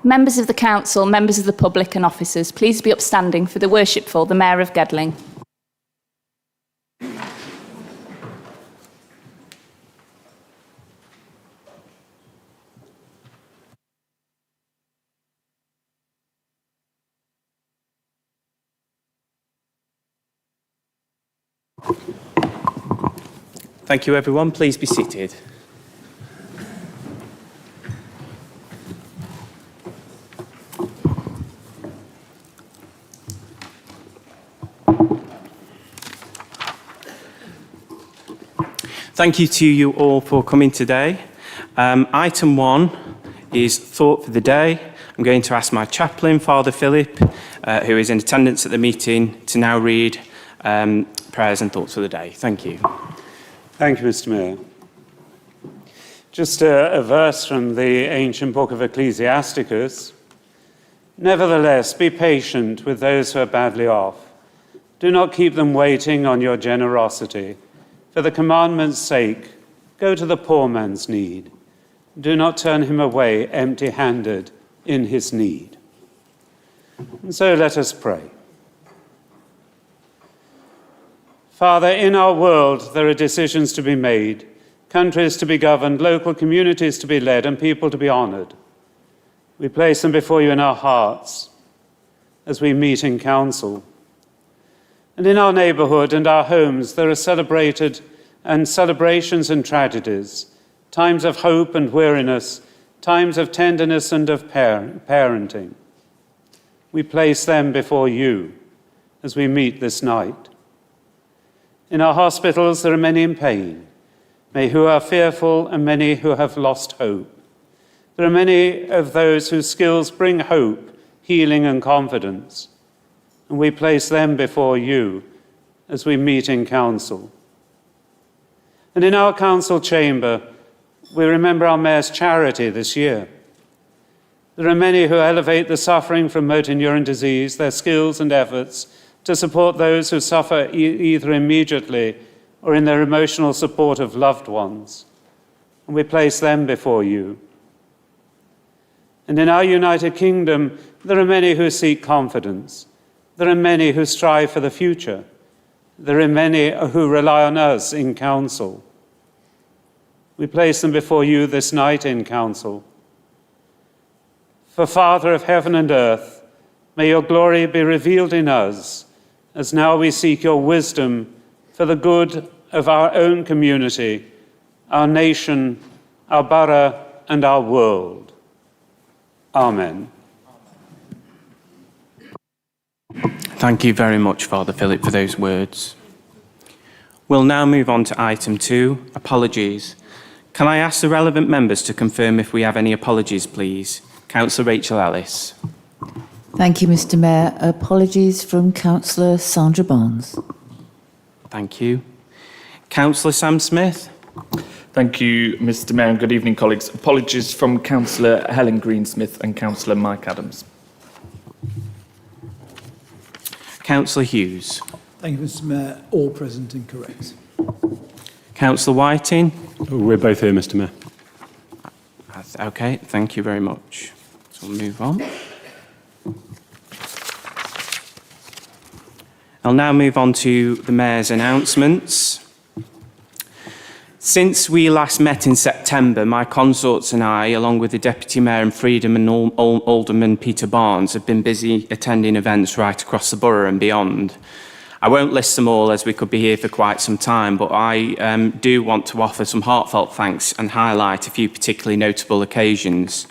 Members of the Council, members of the public and officers, please be upstanding for the worshipful, the Mayor of Gedling. Thank you, everyone. Please be seated. Thank you to you all for coming today. Item 1 is Thought for the Day. I'm going to ask my chaplain, Father Philip, who is in attendance at the meeting, to now read prayers and thoughts for the day. Thank you. Thank you, Mr. Mayor. Just a verse from the ancient book of Ecclesiasticus. Nevertheless, be patient with those who are badly off. Do not keep them waiting on your generosity. For the commandment's sake, go to the poor man's need. Do not turn him away empty-handed in his need. And so let us pray. Father, in our world there are decisions to be made, countries to be governed, local communities to be led, and people to be honoured. We place them before you in our hearts as we meet in council. And in our neighbourhood and our homes there are celebrations and tragedies, times of hope and weariness, times of tenderness and of parenting. We place them before you as we meet this night. In our hospitals there are many in pain, many who are fearful and many who have lost hope. There are many of those whose skills bring hope, healing and confidence, and we place them before you as we meet in council. And in our council chamber, we remember our Mayor's charity this year. There are many who elevate the suffering from motor neuron disease, their skills and efforts to support those who suffer either immediately or in their emotional support of loved ones. And we place them before you. And in our United Kingdom, there are many who seek confidence. There are many who strive for the future. There are many who rely on us in council. We place them before you this night in council. For Father of heaven and earth, may your glory be revealed in us, as now we seek your wisdom for the good of our own community, our nation, our borough, and our world. Amen. Thank you very much, Father Philip, for those words. We'll now move on to item 2, apologies. Can I ask the relevant members to confirm if we have any apologies, please? Councillor Rachel Ellis. Thank you, Mr. Mayor. Apologies from Councillor Sandra Barnes. Thank you. Councillor Sam Smith. Thank you, Mr. Mayor, and good evening, colleagues. Apologies from Councillor Helen Greensmith and Councillor Mike Adams. Councillor Hughes. Thank you, Mr. Mayor. All present and correct. Councillor Whiting. We're both here, Mr. Mayor. Okay, thank you very much. So we'll move on. I'll now move on to the Mayor's announcements. Since we last met in September, my consorts and I, along with the Deputy Mayor and Freedom and Alderman Peter Barnes, have been busy attending events right across the borough and beyond. I won't list them all as we could be here for quite some time, but I do want to offer some heartfelt thanks and highlight a few particularly notable occasions.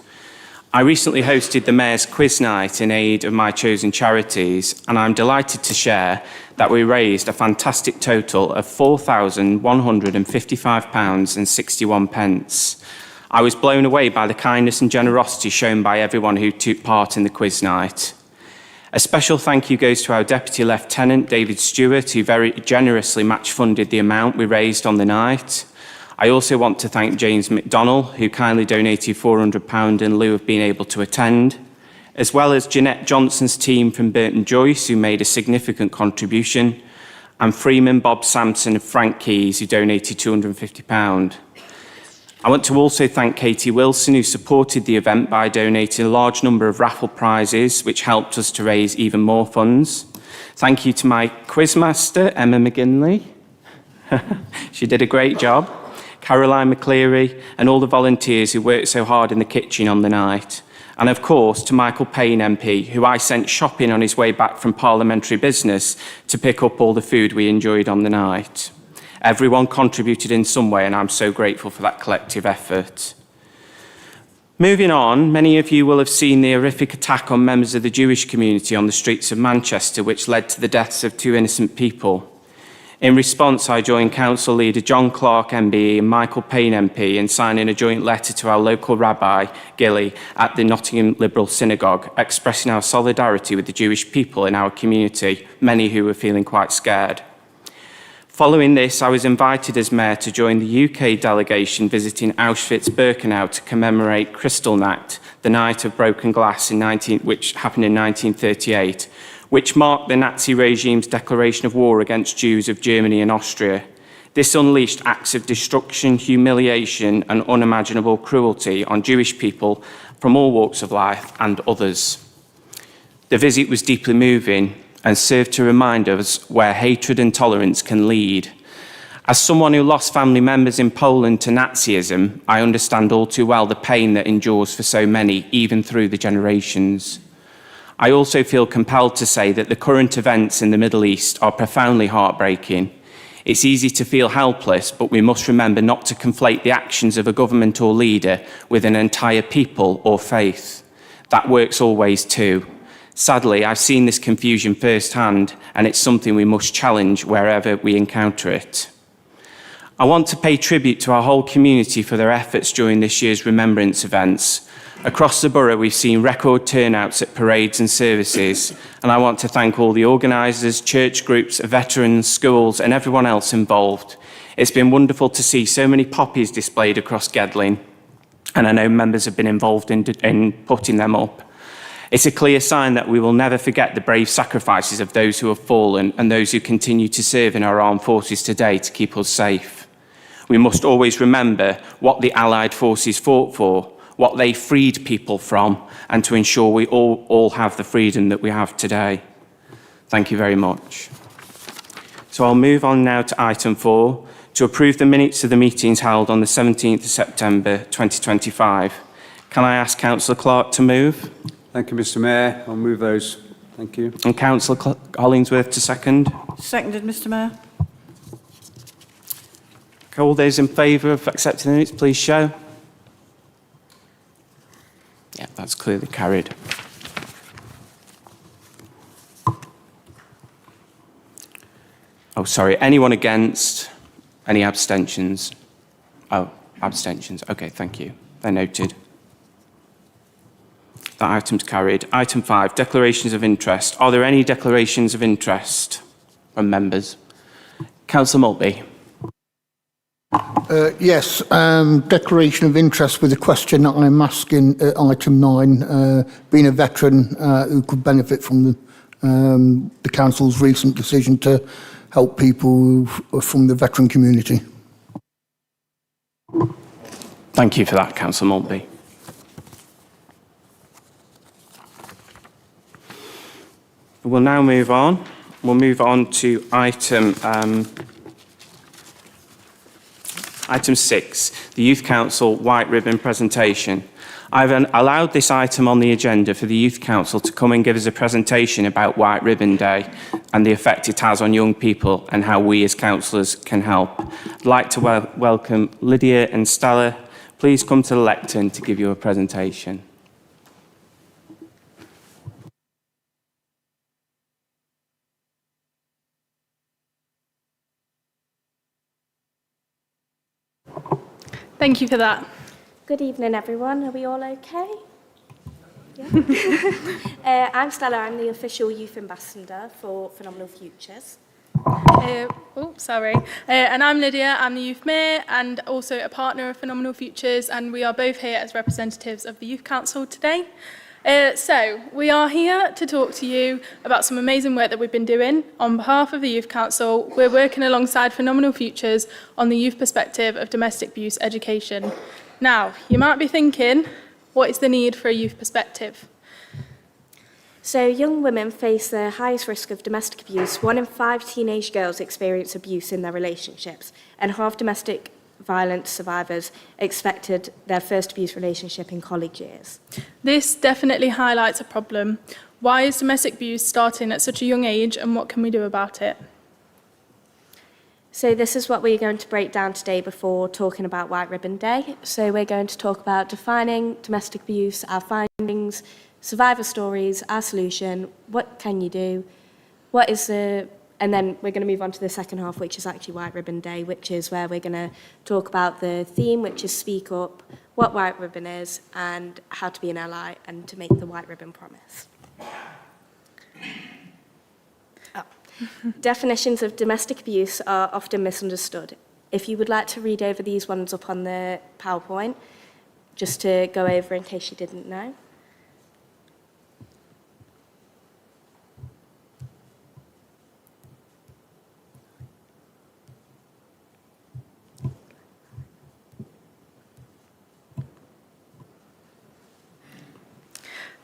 I recently hosted the Mayor's Quiz Night in aid of my chosen charities, and I'm delighted to share that we raised a fantastic total of £4,155.61. I was blown away by the kindness and generosity shown by everyone who took part in the quiz night. A special thank you goes to our Deputy Lieutenant, David Stewart, who very generously match-funded the amount we raised on the night. I also want to thank James McDonnell, who kindly donated £400 in lieu of being able to attend, as well as Jeanette Johnson's team from Burton Joyce, who made a significant contribution, and Freeman, Bob Sampson and Frank Keys, who donated £250. I want to also thank Katie Wilson, who supported the event by donating a large number of raffle prizes, which helped us to raise even more funds. Thank you to my quizmaster, Emma McGinley. She did a great job. Caroline McCleary, and all the volunteers who worked so hard in the kitchen on the night. And of course, to Michael Payne MP, who I sent shopping on his way back from parliamentary business to pick up all the food we enjoyed on the night. Everyone contributed in some way, and I'm so grateful for that collective effort. Moving on, many of you will have seen the horrific attack on members of the Jewish community on the streets of Manchester, which led to the deaths of 2 innocent people. In response, I joined Council Leader John Clark MBE and Michael Payne MP in signing a joint letter to our local rabbi, Gilly, at the Nottingham Liberal Synagogue, expressing our solidarity with the Jewish people in our community, many who were feeling quite scared. Following this, I was invited as Mayor to join the UK delegation visiting Auschwitz-Birkenau to commemorate Kristallnacht, the Night of Broken Glass, which happened in 1938, which marked the Nazi regime's declaration of war against Jews of Germany and Austria. This unleashed acts of destruction, humiliation, and unimaginable cruelty on Jewish people from all walks of life and others. The visit was deeply moving and served to remind us where hatred and intolerance can lead. As someone who lost family members in Poland to Nazism, I understand all too well the pain that endures for so many, even through the generations. I also feel compelled to say that the current events in the Middle East are profoundly heartbreaking. It's easy to feel helpless, but we must remember not to conflate the actions of a government or leader with an entire people or faith. That works always too. Sadly, I've seen this confusion firsthand, and it's something we must challenge wherever we encounter it. I want to pay tribute to our whole community for their efforts during this year's remembrance events. Across the borough, we've seen record turnouts at parades and services, and I want to thank all the organisers, church groups, veterans, schools, and everyone else involved. It's been wonderful to see so many poppies displayed across Gedling, and I know members have been involved in putting them up. It's a clear sign that we will never forget the brave sacrifices of those who have fallen and those who continue to serve in our armed forces today to keep us safe. We must always remember what the Allied forces fought for, what they freed people from, and to ensure we all have the freedom that we have today. Thank you very much. So I'll move on now to item 4, to approve the minutes of the meetings held on the 17th of September 2025. Can I ask Councillor Clark to move? Thank you, Mr. Mayor. I'll move those. Thank you. And Councillor Hollingsworth to second. Seconded, Mr. Mayor. Okay, all those in favour of accepting the minutes, please show. Yeah, that's clearly carried. Oh, sorry, anyone against? Any abstentions? Oh, abstentions. Okay, thank you. They're noted. That item's carried. Item 5, declarations of interest. Are there any declarations of interest from members? Councillor Maltby. Yes, declaration of interest with a question that I'm asking at item 9, being a veteran who could benefit from the council's recent decision to help people from the veteran community. Thank you for that, Councillor Maltby. We'll now move on. We'll move on to item 6, the Youth Council White Ribbon presentation. I've allowed this item on the agenda for the Youth Council to come and give us a presentation about White Ribbon Day and the effect it has on young people and how we as councillors can help. I'd like to welcome Lydia and Stella. Please come to the lectern to give you a presentation. Thank you for that. Good evening, everyone. Are we all okay? Yeah. I'm Stella. I'm the official youth ambassador for Phenomenal Futures. And I'm Lydia. I'm the youth mayor and also a partner of Phenomenal Futures, and we are both here as representatives of the Youth Council today. So, we are here to talk to you about some amazing work that we've been doing. On behalf of the Youth Council, we're working alongside Phenomenal Futures on the youth perspective of domestic abuse education. Now, you might be thinking, what is the need for a youth perspective? So young women face the highest risk of domestic abuse. 1 in 5 teenage girls experience abuse in their relationships, and half domestic violence survivors expected their first abuse relationship in college years. This definitely highlights a problem. Why is domestic abuse starting at such a young age, and what can we do about it? So this is what we're going to break down today before talking about White Ribbon Day. So we're going to talk about defining domestic abuse, our findings, survivor stories, our solution, what can you do, and then we're going to move on to the second half, which is actually White Ribbon Day, which is where we're going to talk about the theme, which is Speak Up, what White Ribbon is, and how to be an ally and to make the White Ribbon promise. Definitions of domestic abuse are often misunderstood. If you would like to read over these ones up on the PowerPoint, just to go over in case you didn't know.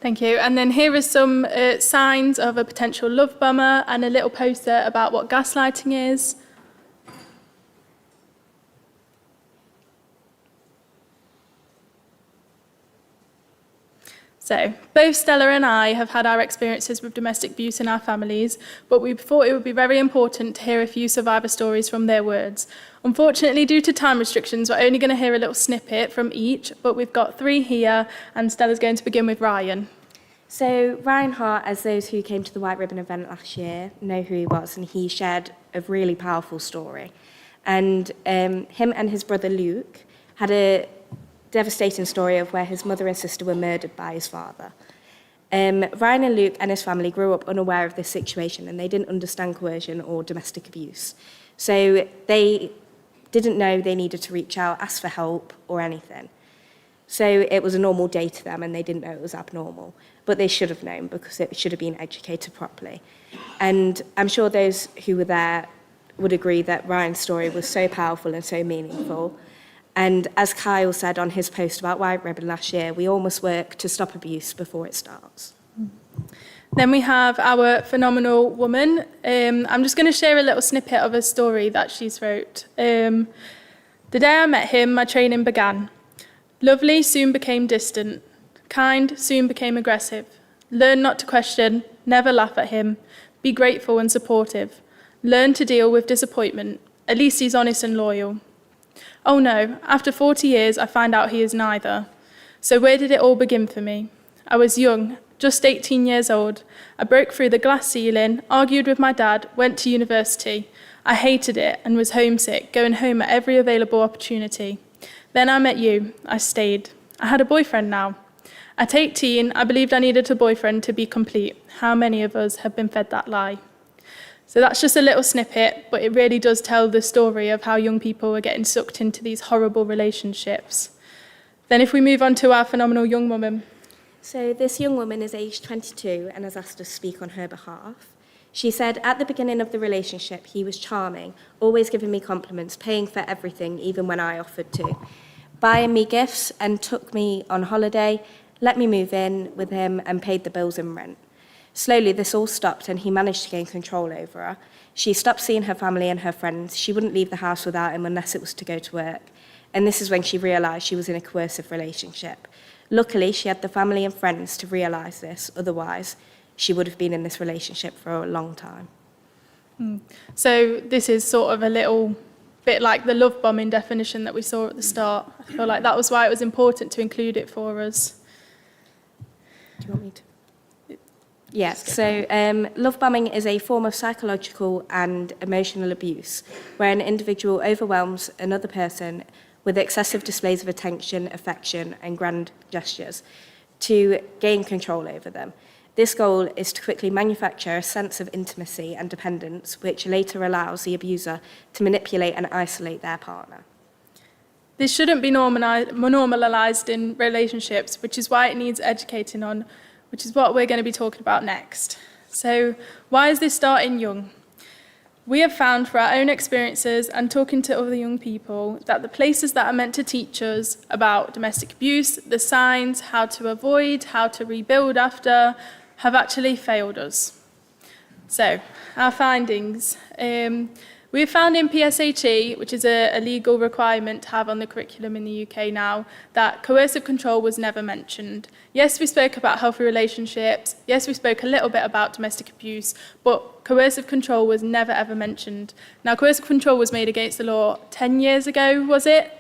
Thank you. And then here are some signs of a potential love bomber and a little poster about what gaslighting is. So, both Stella and I have had our experiences with domestic abuse in our families, but we thought it would be very important to hear a few survivor stories from their words. Unfortunately, due to time restrictions, we're only going to hear a little snippet from each, but we've got 3 here, and Stella's going to begin with Ryan. So Ryan Hart, as those who came to the White Ribbon event last year know who he was, and he shared a really powerful story. And him and his brother Luke had a devastating story of where his mother and sister were murdered by his father. Ryan and Luke and his family grew up unaware of this situation, and they didn't understand coercion or domestic abuse. So they didn't know they needed to reach out, ask for help or anything. So it was a normal day to them, and they didn't know it was abnormal. But they should have known, because it should have been educated properly. And I'm sure those who were there would agree that Ryan's story was so powerful and so meaningful. And as Kyle said on his post about White Ribbon last year, we all must work to stop abuse before it starts. Then we have our phenomenal woman. I'm just going to share a little snippet of a story that she's wrote. The day I met him, my training began. Lovely soon became distant. Kind soon became aggressive. Learn not to question, never laugh at him. Be grateful and supportive. Learn to deal with disappointment. At least he's honest and loyal. Oh no, after 40 years, I find out he is neither. So where did it all begin for me? I was young, just 18 years old. I broke through the glass ceiling, argued with my dad, went to university. I hated it and was homesick, going home at every available opportunity. Then I met you. I stayed. I had a boyfriend now. At 18, I believed I needed a boyfriend to be complete. How many of us have been fed that lie? So that's just a little snippet, but it really does tell the story of how young people are getting sucked into these horrible relationships. Then if we move on to our phenomenal young woman. So this young woman is aged 22 and has asked us to speak on her behalf. She said, at the beginning of the relationship, he was charming, always giving me compliments, paying for everything, even when I offered to, buying me gifts and took me on holiday, let me move in with him and paid the bills and rent. Slowly, this all stopped and he managed to gain control over her. She stopped seeing her family and her friends. She wouldn't leave the house without him unless it was to go to work. And this is when she realised she was in a coercive relationship. Luckily, she had the family and friends to realise this. Otherwise, she would have been in this relationship for a long time. So this is sort of a little bit like the love bombing definition that we saw at the start. I feel like that was why it was important to include it for us. Do you want me to? Yeah, so love bombing is a form of psychological and emotional abuse where an individual overwhelms another person with excessive displays of attention, affection, and grand gestures to gain control over them. This goal is to quickly manufacture a sense of intimacy and dependence, which later allows the abuser to manipulate and isolate their partner. This shouldn't be normalised in relationships, which is why it needs educating on, which is what we're going to be talking about next. So why is this starting young? We have found through our own experiences and talking to other young people that the places that are meant to teach us about domestic abuse, the signs, how to avoid, how to rebuild after, have actually failed us. So, our findings. We've found in PSHE, which is a legal requirement to have on the curriculum in the UK now, that coercive control was never mentioned. Yes, we spoke about healthy relationships. Yes, we spoke a little bit about domestic abuse, but coercive control was never ever mentioned. Now, coercive control was made against the law 10 years ago, was it?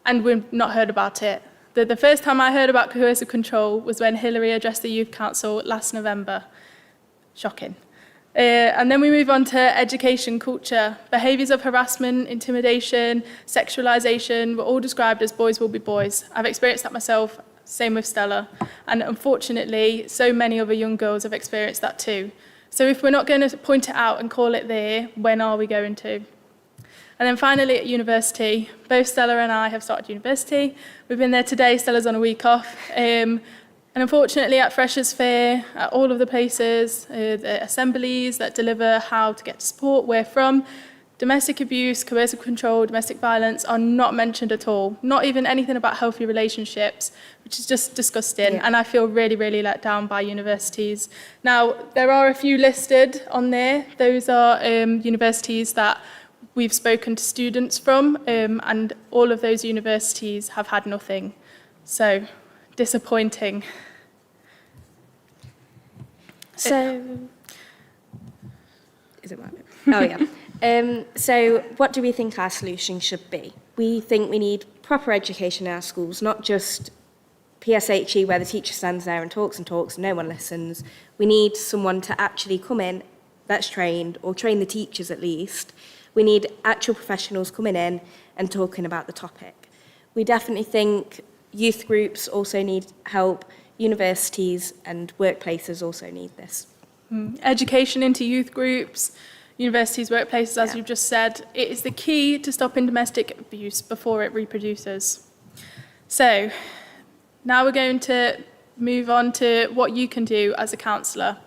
And we've not heard about it. The first time I heard about coercive control was when Hillary addressed the Youth Council last November. Shocking. And then we move on to education culture. Behaviours of harassment, intimidation, sexualisation were all described as boys will be boys. I've experienced that myself, same with Stella. And unfortunately, so many other young girls have experienced that too. So if we're not going to point it out and call it there, when are we going to? And then finally at university, both Stella and I have started university. We've been there today, Stella's on a week off. And unfortunately, at Freshers' Fair, at all of the places, the assemblies that deliver how to get support, where from, domestic abuse, coercive control, domestic violence are not mentioned at all. Not even anything about healthy relationships, which is just disgusting. Yeah. And I feel really, really let down by universities. Now, there are a few listed on there. Those are universities that we've spoken to students from, and all of those universities have had nothing. So, disappointing. So, is it right? Oh, yeah. So what do we think our solution should be? We think we need proper education in our schools, not just PSHE where the teacher stands there and talks and no one listens. We need someone to actually come in that's trained, or train the teachers at least. We need actual professionals coming in and talking about the topic. We definitely think youth groups also need help. Universities and workplaces also need this. Education into youth groups, universities, workplaces, as you've just said, it is the key to stopping domestic abuse before it reproduces. So, now we're going to move on to what you can do as a counsellor.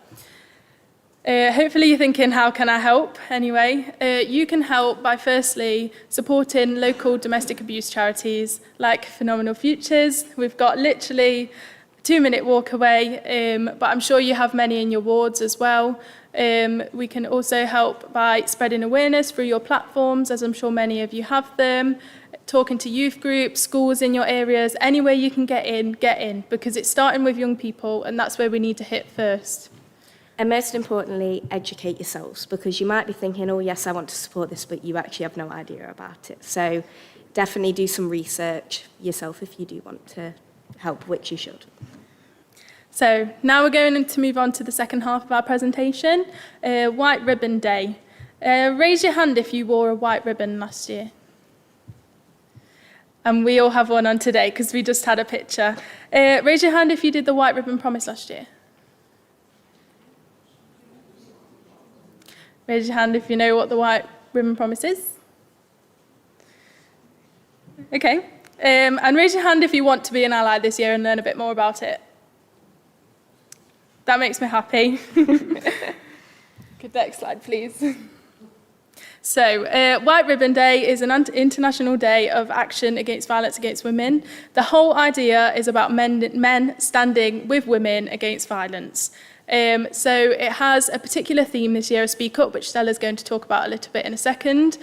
Hopefully you're thinking, how can I help? Anyway, you can help by firstly supporting local domestic abuse charities like Phenomenal Futures. We've got literally a 2-minute walk away, but I'm sure you have many in your wards as well. We can also help by spreading awareness through your platforms, as I'm sure many of you have them, talking to youth groups, schools in your areas, anywhere you can get in, because it's starting with young people, and that's where we need to hit first. And most importantly, educate yourselves, because you might be thinking, oh yes, I want to support this, but you actually have no idea about it. So definitely do some research yourself if you do want to help, which you should. So now we're going to move on to the second half of our presentation, White Ribbon Day. Raise your hand if you wore a white ribbon last year. And we all have one on today because we just had a picture. Raise your hand if you did the White Ribbon Promise last year. Raise your hand if you know what the White Ribbon Promise is. Okay. And raise your hand if you want to be an ally this year and learn a bit more about it. That makes me happy. Good, next slide, please. So, White Ribbon Day is an international day of action against violence against women. The whole idea is about men standing with women against violence. So it has a particular theme this year of Speak Up, which Stella's going to talk about a little bit in a second.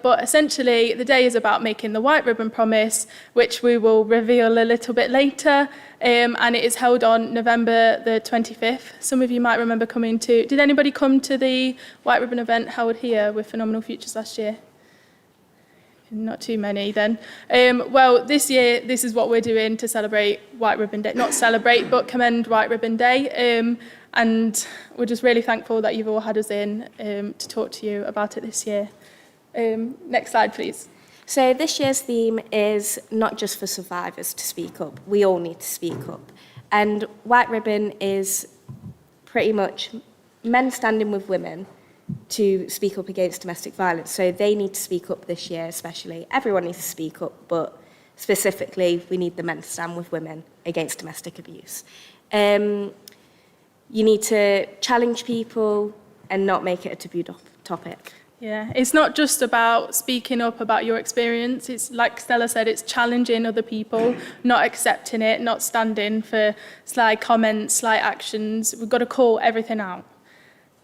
But essentially, the day is about making the White Ribbon Promise, which we will reveal a little bit later. And it is held on November the 25th. Some of you might remember coming to... Did anybody come to the White Ribbon event held here with Phenomenal Futures last year? Not too many then. Well, this year, this is what we're doing to celebrate White Ribbon Day. Not celebrate, but commend White Ribbon Day. And we're just really thankful that you've all had us in to talk to you about it this year. Next slide, please. So this year's theme is not just for survivors to speak up. We all need to speak up. And White Ribbon is pretty much men standing with women to speak up against domestic violence. So they need to speak up this year especially. Everyone needs to speak up, but specifically we need the men to stand with women against domestic abuse. You need to challenge people and not make it a taboo topic. Yeah, it's not just about speaking up about your experience. It's like Stella said, it's challenging other people, not accepting it, not standing for slight comments, slight actions. We've got to call everything out.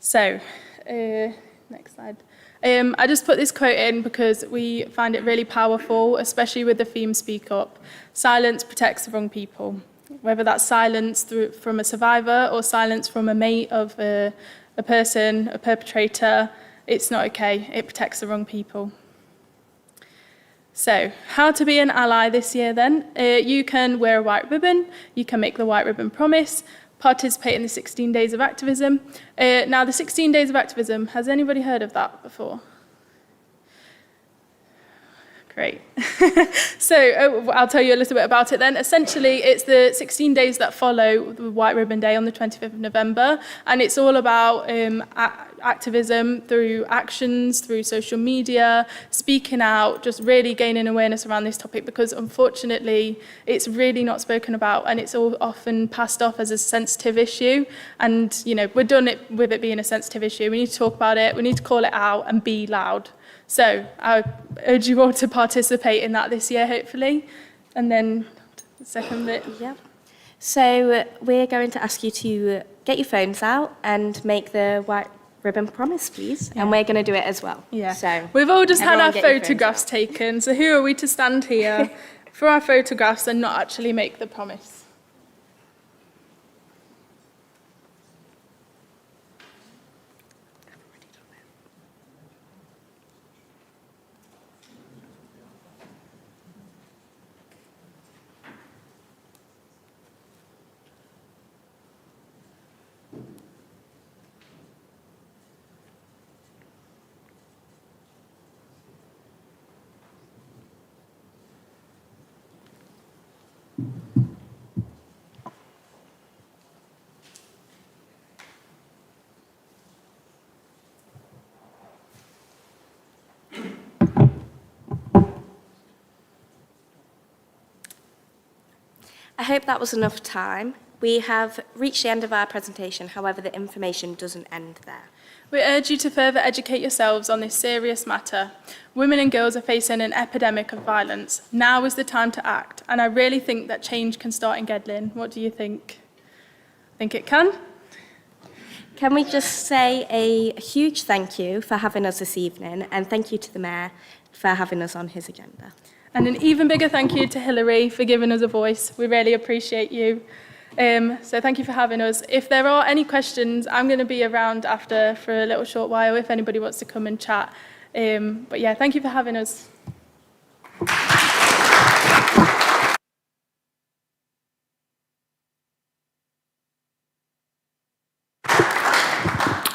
So, next slide. I just put this quote in because we find it really powerful, especially with the theme Speak Up. Silence protects the wrong people. Whether that's silence from a survivor or silence from a mate of a person, a perpetrator, it's not okay. It protects the wrong people. So, how to be an ally this year then? You can wear a white ribbon, you can make the white ribbon promise, participate in the 16 days of activism. Now, the 16 days of activism, has anybody heard of that before? Great. So I'll tell you a little bit about it then. Essentially, it's the 16 days that follow the White Ribbon Day on the 25th of November, and it's all about activism through actions, through social media, speaking out, just really gaining awareness around this topic, because unfortunately, it's really not spoken about, and it's all often passed off as a sensitive issue. And, you know, we're done it with it being a sensitive issue. We need to talk about it, we need to call it out and be loud. So I urge you all to participate in that this year, hopefully. And then the second bit. Yeah. So we're going to ask you to get your phones out and make the white ribbon promise, please. Yeah. And we're going to do it as well. Yeah. So we've all just had our get your photographs taken. So who are we to stand here for our photographs and not actually make the promise? I hope that was enough time. We have reached the end of our presentation, however, the information doesn't end there. We urge you to further educate yourselves on this serious matter. Women and girls are facing an epidemic of violence. Now is the time to act, and I really think that change can start in Gedling. What do you think? Think it can? Can we just say a huge thank you for having us this evening, and thank you to the Mayor for having us on his agenda. And an even bigger thank you to Hilary for giving us a voice. We really appreciate you. So thank you for having us. If there are any questions, I'm going to be around after for a little short while if anybody wants to come and chat. But yeah, thank you for having us.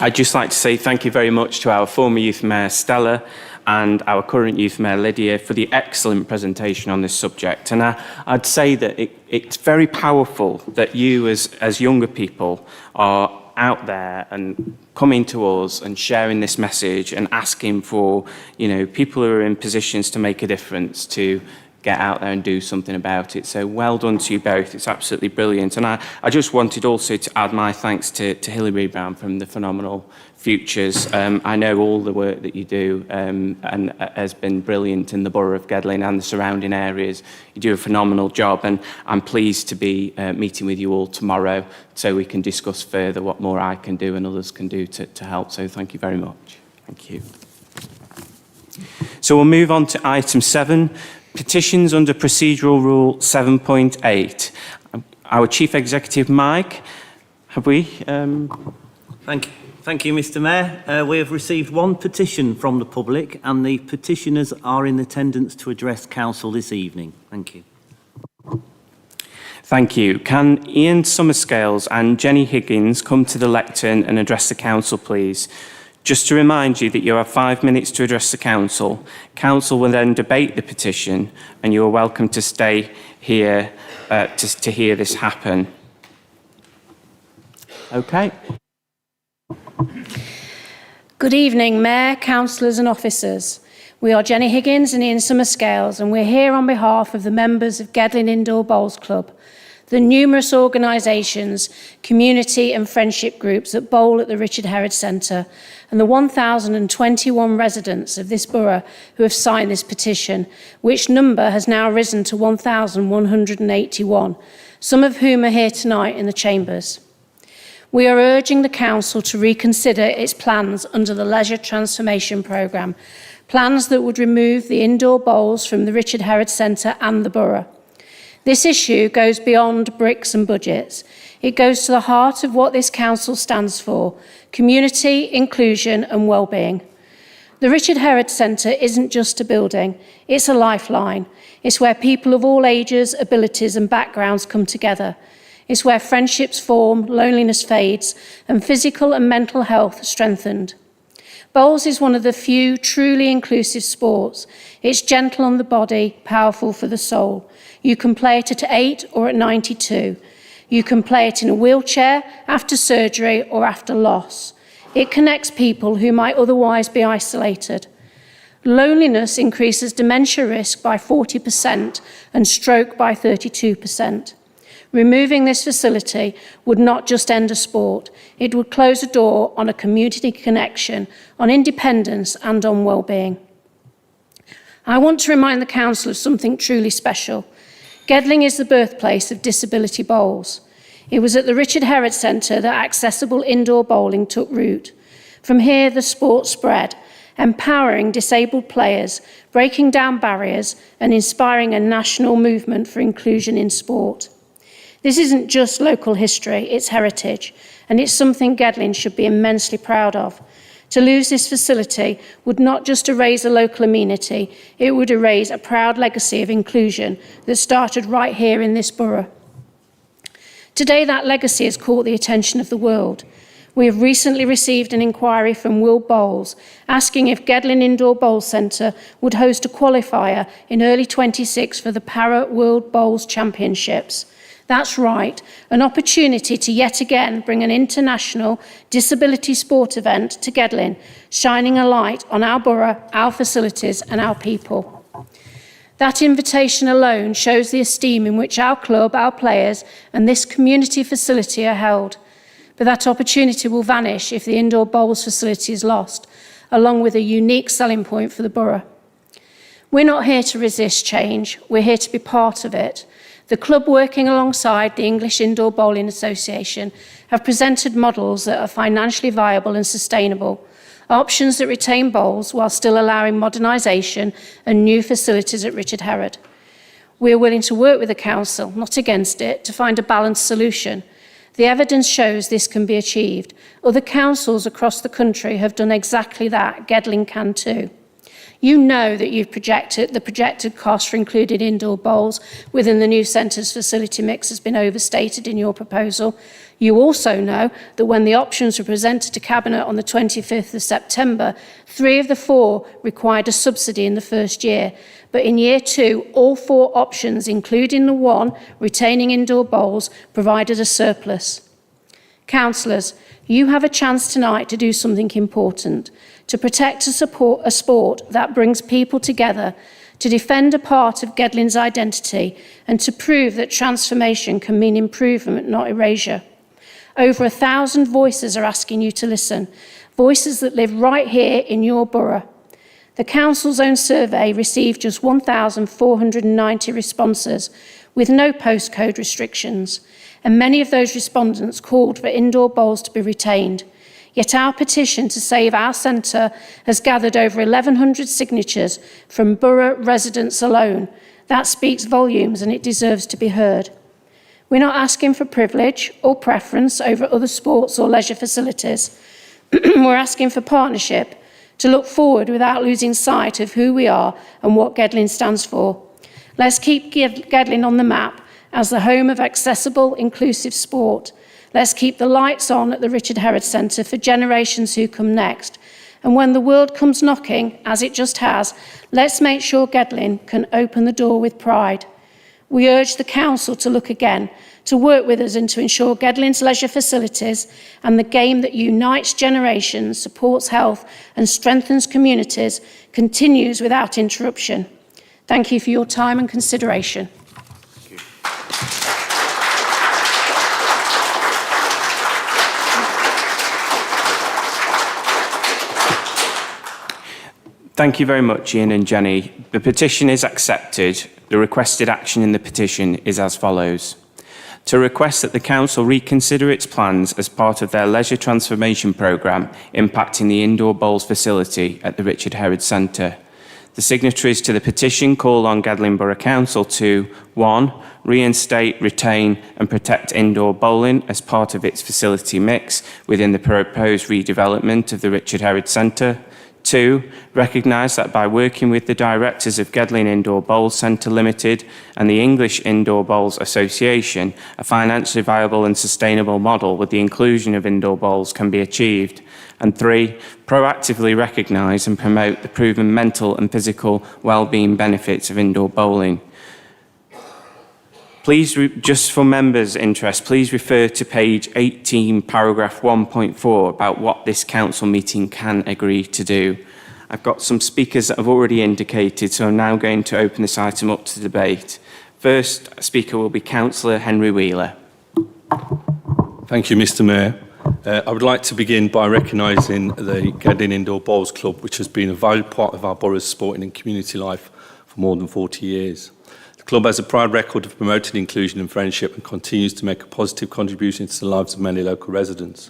I'd just like to say thank you very much to our former Youth Mayor Stella and our current Youth Mayor Lydia for the excellent presentation on this subject. And I'd say that it's very powerful that you as younger people are out there and coming to us and sharing this message and asking for, you know, people who are in positions to make a difference to get out there and do something about it. So well done to you both. It's absolutely brilliant. And I just wanted also to add my thanks to Hilary Brown from the Phenomenal Futures. I know all the work that you do and has been brilliant in the Borough of Gedling and the surrounding areas. You do a phenomenal job, and I'm pleased to be meeting with you all tomorrow so we can discuss further what more I can do and others can do to help. So thank you very much. Thank you. So we'll move on to item 7. Petitions under Procedural Rule 7.8. Our Chief Executive, Mike, have we? Thank you, Mr. Mayor. We have received one petition from the public, and the petitioners are in attendance to address Council this evening. Thank you. Thank you. Can Ian Summerscales and Jenny Higgins come to the lectern and address the Council, please? Just to remind you that you have 5 minutes to address the Council. Council will then debate the petition, and you are welcome to stay here to hear this happen. Okay. Good evening, Mayor, councillors and officers. We are Jenny Higgins and Ian Summerscales, and we're here on behalf of the members of Gedling Indoor Bowls Club, the numerous organisations, community and friendship groups that bowl at the Richard Herod Centre, and the 1,021 residents of this borough who have signed this petition, which number has now risen to 1,181, some of whom are here tonight in the chambers. We are urging the Council to reconsider its plans under the Leisure Transformation Programme, plans that would remove the indoor bowls from the Richard Herod Centre and the borough. This issue goes beyond bricks and budgets. It goes to the heart of what this Council stands for: community, inclusion and well-being. The Richard Herod Centre isn't just a building, it's a lifeline. It's where people of all ages, abilities and backgrounds come together. It's where friendships form, loneliness fades, and physical and mental health are strengthened. Bowls is one of the few truly inclusive sports. It's gentle on the body, powerful for the soul. You can play it at 8 or at 92. You can play it in a wheelchair, after surgery or after loss. It connects people who might otherwise be isolated. Loneliness increases dementia risk by 40% and stroke by 32%. Removing this facility would not just end a sport, it would close a door on a community connection, on independence and on well-being. I want to remind the Council of something truly special. Gedling is the birthplace of disability bowls. It was at the Richard Herod Centre that accessible indoor bowling took root. From here, the sport spread, empowering disabled players, breaking down barriers and inspiring a national movement for inclusion in sport. This isn't just local history, it's heritage, and it's something Gedling should be immensely proud of. To lose this facility would not just erase a local amenity, it would erase a proud legacy of inclusion that started right here in this borough. Today, that legacy has caught the attention of the world. We have recently received an inquiry from World Bowls asking if Gedling Indoor Bowl Centre would host a qualifier in early 26 for the Para World Bowls Championships. That's right, an opportunity to yet again bring an international disability sport event to Gedling, shining a light on our borough, our facilities and our people. That invitation alone shows the esteem in which our club, our players and this community facility are held. But that opportunity will vanish if the indoor bowls facility is lost, along with a unique selling point for the borough. We're not here to resist change, we're here to be part of it. The club, working alongside the English Indoor Bowling Association, have presented models that are financially viable and sustainable, options that retain bowls while still allowing modernisation and new facilities at Richard Herod. We are willing to work with the Council, not against it, to find a balanced solution. The evidence shows this can be achieved. Other councils across the country have done exactly that. Gedling can too. You know that the projected cost for included indoor bowls within the new centre's facility mix has been overstated in your proposal. You also know that when the options were presented to Cabinet on the 25th of September, 3 of the 4 required a subsidy in the first year. But in year 2, all 4 options, including the one retaining indoor bowls, provided a surplus. Councillors, you have a chance tonight to do something important, to protect and support a sport that brings people together, to defend a part of Gedling's identity and to prove that transformation can mean improvement, not erasure. Over 1,000 voices are asking you to listen, voices that live right here in your borough. The Council's own survey received just 1,490 responses with no postcode restrictions, and many of those respondents called for indoor bowls to be retained. Yet our petition to save our centre has gathered over 1,100 signatures from borough residents alone. That speaks volumes and it deserves to be heard. We're not asking for privilege or preference over other sports or leisure facilities. We're asking for partnership, to look forward without losing sight of who we are and what Gedling stands for. Let's keep Gedling on the map as the home of accessible, inclusive sport. Let's keep the lights on at the Richard Herod Centre for generations who come next. And when the world comes knocking, as it just has, let's make sure Gedling can open the door with pride. We urge the Council to look again, to work with us and to ensure Gedling's leisure facilities and the game that unites generations, supports health and strengthens communities continues without interruption. Thank you for your time and consideration. Thank you very much, Ian and Jenny. The petition is accepted. The requested action in the petition is as follows. To request that the Council reconsider its plans as part of their leisure transformation programme impacting the indoor bowls facility at the Richard Herod Centre. The signatories to the petition call on Gedling Borough Council to 1. Reinstate, retain and protect indoor bowling as part of its facility mix within the proposed redevelopment of the Richard Herod Centre. 2. Recognise that by working with the directors of Gedling Indoor Bowls Centre Limited and the English Indoor Bowls Association, a financially viable and sustainable model with the inclusion of indoor bowls can be achieved. And 3. Proactively recognise and promote the proven mental and physical well-being benefits of indoor bowling. Please, just for members' interest, please refer to page 18, paragraph 1.4 about what this council meeting can agree to do. I've got some speakers that have already indicated, so I'm now going to open this item up to debate. First speaker will be Councillor Henry Wheeler. Thank you, Mr. Mayor. I would like to begin by recognising the Gedling Indoor Bowls Club, which has been a valued part of our borough's sporting and community life for more than 40 years. The club has a proud record of promoting inclusion and friendship and continues to make a positive contribution to the lives of many local residents.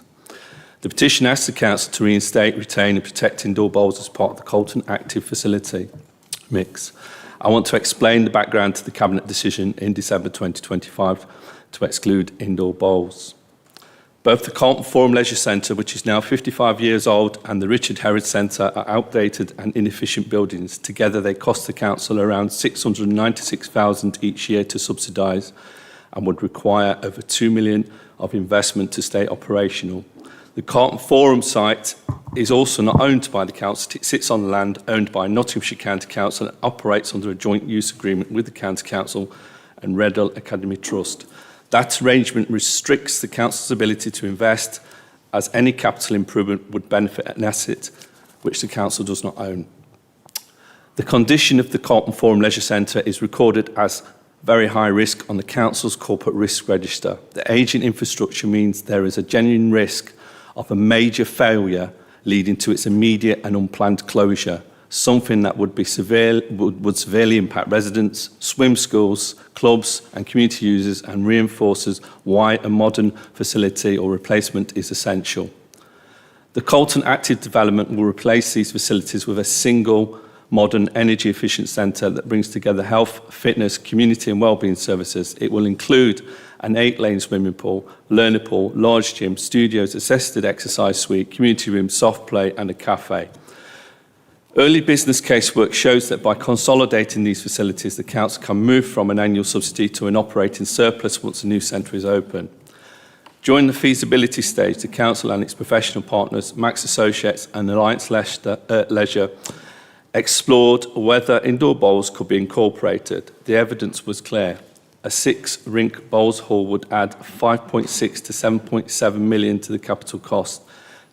The petition asks the Council to reinstate, retain and protect indoor bowls as part of the Colton Active Facility mix. I want to explain the background to the Cabinet decision in December 2025 to exclude indoor bowls. Both the Colton Forum Leisure Centre, which is now 55 years old, and the Richard Herod Centre are outdated and inefficient buildings. Together, they cost the Council around £696,000 each year to subsidise and would require over £2 million of investment to stay operational. The Colton Forum site is also not owned by the Council. It sits on land owned by Nottinghamshire County Council and operates under a joint use agreement with the County Council and Reddell Academy Trust. That arrangement restricts the Council's ability to invest, as any capital improvement would benefit an asset which the Council does not own. The condition of the Colton Forum Leisure Centre is recorded as very high risk on the Council's corporate risk register. The ageing infrastructure means there is a genuine risk of a major failure leading to its immediate and unplanned closure, something that would severely impact residents, swim schools, clubs and community users, and reinforces why a modern facility or replacement is essential. The Colton Active development will replace these facilities with a single modern energy efficient centre that brings together health, fitness, community and wellbeing services. It will include an 8-lane swimming pool, learner pool, large gym, studios, assisted exercise suite, community room, soft play and a cafe. Early business casework shows that by consolidating these facilities, the Council can move from an annual subsidy to an operating surplus once a new centre is open. During the feasibility stage, the Council and its professional partners, Max Associates and Alliance Leisure, explored whether indoor bowls could be incorporated. The evidence was clear. A 6-rink bowls hall would add 5.6 to 7.7 million to the capital cost,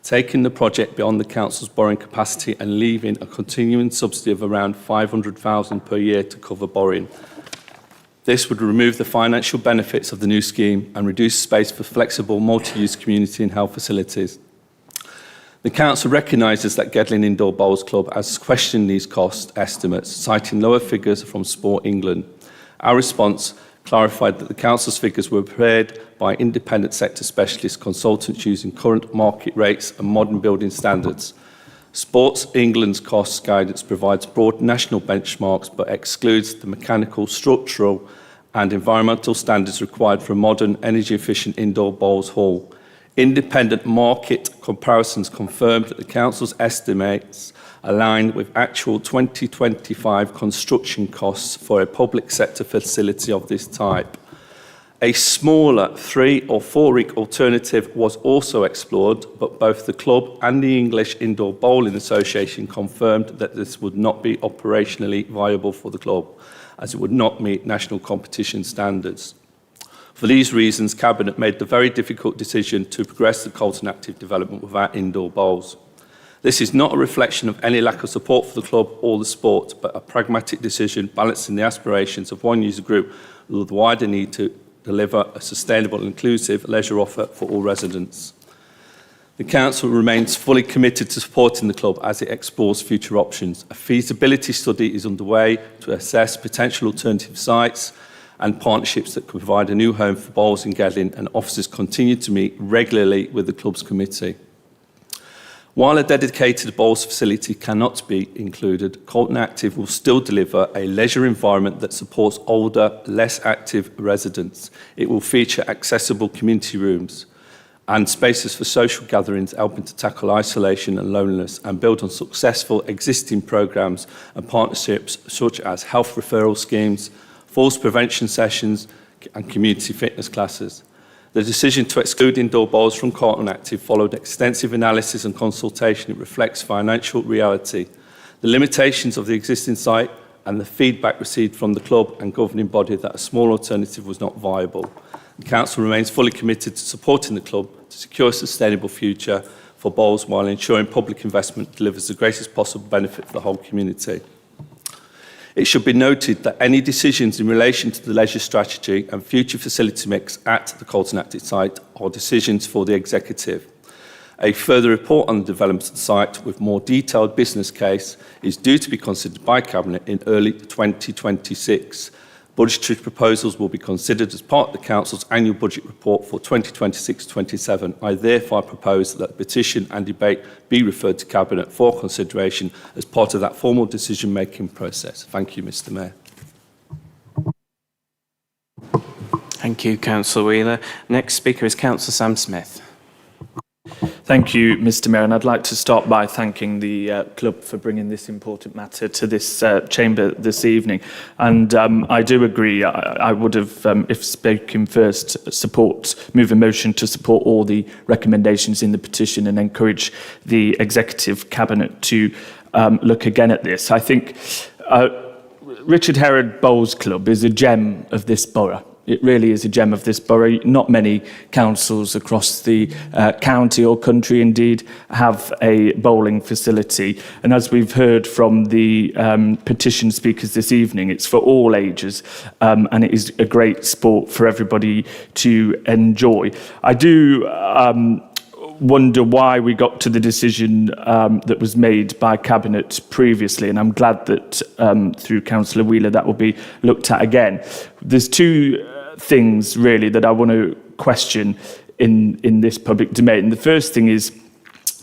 taking the project beyond the Council's borrowing capacity and leaving a continuing subsidy of around £500,000 per year to cover borrowing. This would remove the financial benefits of the new scheme and reduce space for flexible multi-use community and health facilities. The Council recognises that Gedling Indoor Bowls Club has questioned these cost estimates, citing lower figures from Sport England. Our response clarified that the Council's figures were prepared by independent sector specialist consultants using current market rates and modern building standards. Sports England's cost guidance provides broad national benchmarks but excludes the mechanical, structural and environmental standards required for a modern, energy-efficient indoor bowls hall. Independent market comparisons confirmed that the Council's estimates align with actual 2025 construction costs for a public sector facility of this type. A smaller 3- or 4-rink alternative was also explored, but both the club and the English Indoor Bowling Association confirmed that this would not be operationally viable for the club, as it would not meet national competition standards. For these reasons, Cabinet made the very difficult decision to progress the Colton Active development without indoor bowls. This is not a reflection of any lack of support for the club or the sport, but a pragmatic decision balancing the aspirations of one user group with the wider need to deliver a sustainable and inclusive leisure offer for all residents. The Council remains fully committed to supporting the club as it explores future options. A feasibility study is underway to assess potential alternative sites and partnerships that could provide a new home for bowls in Gedling, and officers continue to meet regularly with the club's committee. While a dedicated bowls facility cannot be included, Colton Active will still deliver a leisure environment that supports older, less active residents. It will feature accessible community rooms and spaces for social gatherings, helping to tackle isolation and loneliness and build on successful existing programmes and partnerships such as health referral schemes, falls prevention sessions and community fitness classes. The decision to exclude indoor bowls from Colton Active followed extensive analysis and consultation. It reflects financial reality, the limitations of the existing site and the feedback received from the club and governing body that a small alternative was not viable. The Council remains fully committed to supporting the club to secure a sustainable future for bowls while ensuring public investment delivers the greatest possible benefit for the whole community. It should be noted that any decisions in relation to the leisure strategy and future facility mix at the Colton Active site are decisions for the Executive. A further report on the development of the site with more detailed business case is due to be considered by Cabinet in early 2026. Budgetary proposals will be considered as part of the Council's annual budget report for 2026-27. I therefore propose that the petition and debate be referred to Cabinet for consideration as part of that formal decision-making process. Thank you, Mr Mayor. Thank you, Councillor Wheeler. Next speaker is Councillor Sam Smith. Thank you, Mr Mayor, and I'd like to start by thanking the club for bringing this important matter to this chamber this evening. And I do agree, I would have, if spoken first, move a motion to support all the recommendations in the petition and encourage the Executive Cabinet to look again at this. I think Richard Herod Bowls Club is a gem of this borough. It really is a gem of this borough. Not many councils across the county or country, indeed, have a bowling facility. And as we've heard from the petition speakers this evening, it's for all ages, and it is a great sport for everybody to enjoy. I do wonder why we got to the decision that was made by Cabinet previously, and I'm glad that through Councillor Wheeler that will be looked at again. There's two things really that I want to question in this public domain. The first thing is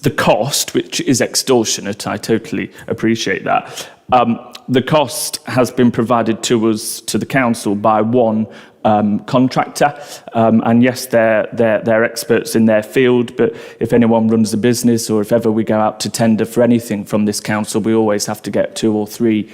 the cost, which is extortionate. I totally appreciate that. The cost has been provided to us, to the council, by one contractor, and yes, they're experts in their field, but if anyone runs a business or if ever we go out to tender for anything from this council, we always have to get 2 or 3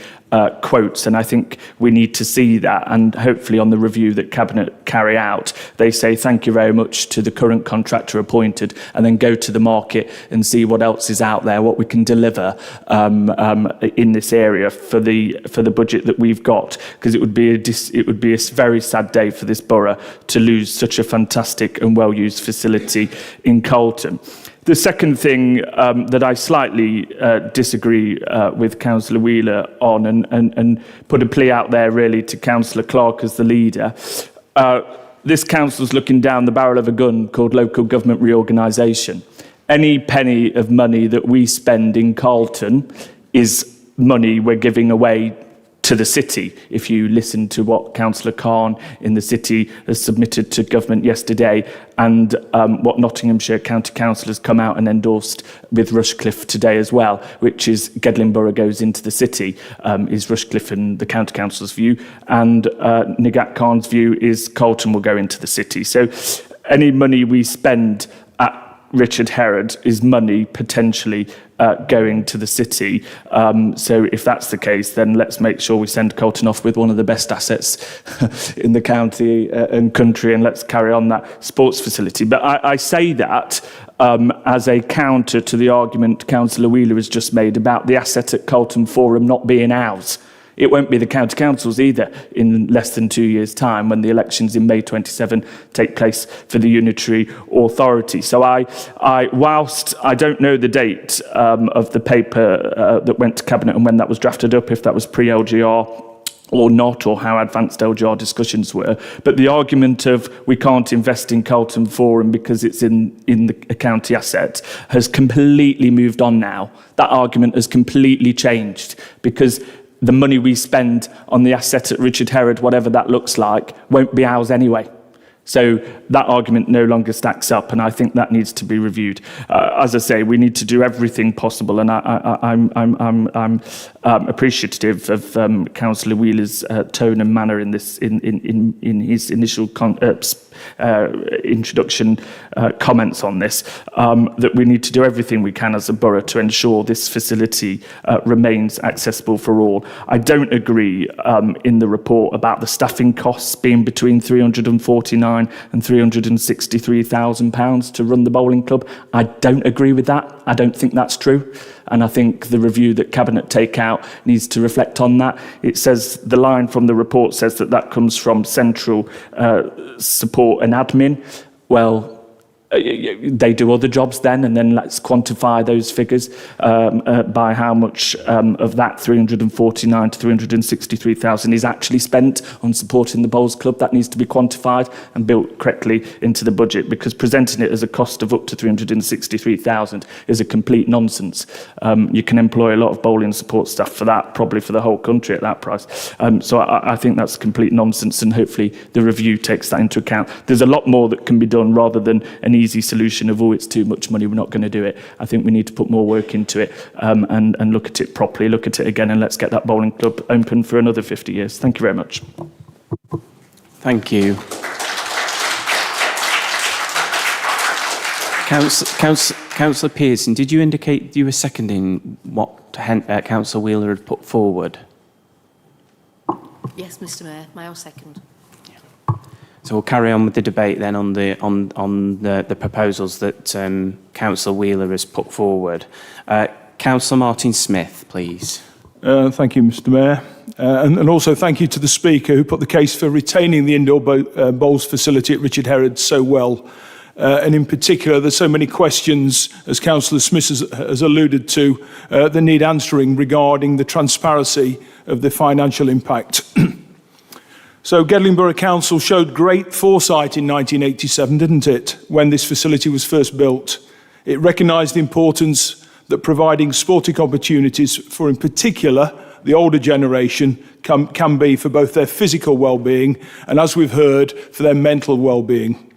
quotes, and I think we need to see that, and hopefully on the review that Cabinet carry out, they say thank you very much to the current contractor appointed, and then go to the market and see what else is out there, what we can deliver in this area for the budget that we've got, because it would be a very sad day for this borough to lose such a fantastic and well-used facility in Colton. The second thing that I slightly disagree with Councillor Wheeler on, and put a plea out there really to Councillor Clark as the leader, this council's looking down the barrel of a gun called local government reorganisation. Any penny of money that we spend in Colton is money we're giving away to the city. If you listen to what Councillor Khan in the city has submitted to government yesterday, and what Nottinghamshire County Council has come out and endorsed with Rushcliffe today as well, which is Gedling Borough goes into the city, is Rushcliffe and the County Council's view, and Nigat Khan's view is Colton will go into the city. So any money we spend at Richard Herod is money potentially going to the city. So if that's the case, then let's make sure we send Colton off with one of the best assets in the county and country, and let's carry on that sports facility. But I say that as a counter to the argument Councillor Wheeler has just made about the asset at Colton Forum not being ours. It won't be the county councils either in less than 2 years' time when the elections in May 27 take place for the unitary authority. So whilst I don't know the date of the paper that went to Cabinet and when that was drafted up, if that was pre-LGR or not, or how advanced LGR discussions were. But the argument of we can't invest in Carlton Forum because it's in the county asset has completely moved on now. That argument has completely changed because the money we spend on the asset at Richard Herod, whatever that looks like, won't be ours anyway. So that argument no longer stacks up, and I think that needs to be reviewed. As I say, we need to do everything possible, and I'm appreciative of Councillor Wheeler's tone and manner in this in his initial introduction comments on this. That we need to do everything we can as a borough to ensure this facility remains accessible for all. I don't agree in the report about the staffing costs being between £349,000 and £363,000 to run the bowling club. I don't agree with that. I don't think that's true. And I think the review that Cabinet take out needs to reflect on that. It says, the line from the report says that comes from central support and admin. Well, they do other jobs then, and then let's quantify those figures by how much of that 349 to 363,000 is actually spent on supporting the bowls club. That needs to be quantified and built correctly into the budget, because presenting it as a cost of up to 363,000 is a complete nonsense. You can employ a lot of bowling support staff for that, probably for the whole country at that price. So I think that's complete nonsense, and hopefully the review takes that into account. There's a lot more that can be done rather than an easy solution of, oh, it's too much money, we're not going to do it. I think we need to put more work into it and look at it properly, look at it again, and let's get that bowling club open for another 50 years. Thank you very much. Thank you. Councillor Pearson, did you indicate you were seconding what Councillor Wheeler had put forward? Yes, Mr. Mayor, may I second? So we'll carry on with the debate then on the proposals that Councillor Wheeler has put forward. Councillor Martin Smith, please. Thank you, Mr. Mayor. And also thank you to the Speaker who put the case for retaining the indoor bowls facility at Richard Herod so well. And in particular, there's so many questions, as Councillor Smith has alluded to, that need answering regarding the transparency of the financial impact. So Gedling Borough Council showed great foresight in 1987, didn't it, when this facility was first built. It recognised the importance that providing sporting opportunities for, in particular, the older generation can be for both their physical well-being and, as we've heard, for their mental well-being.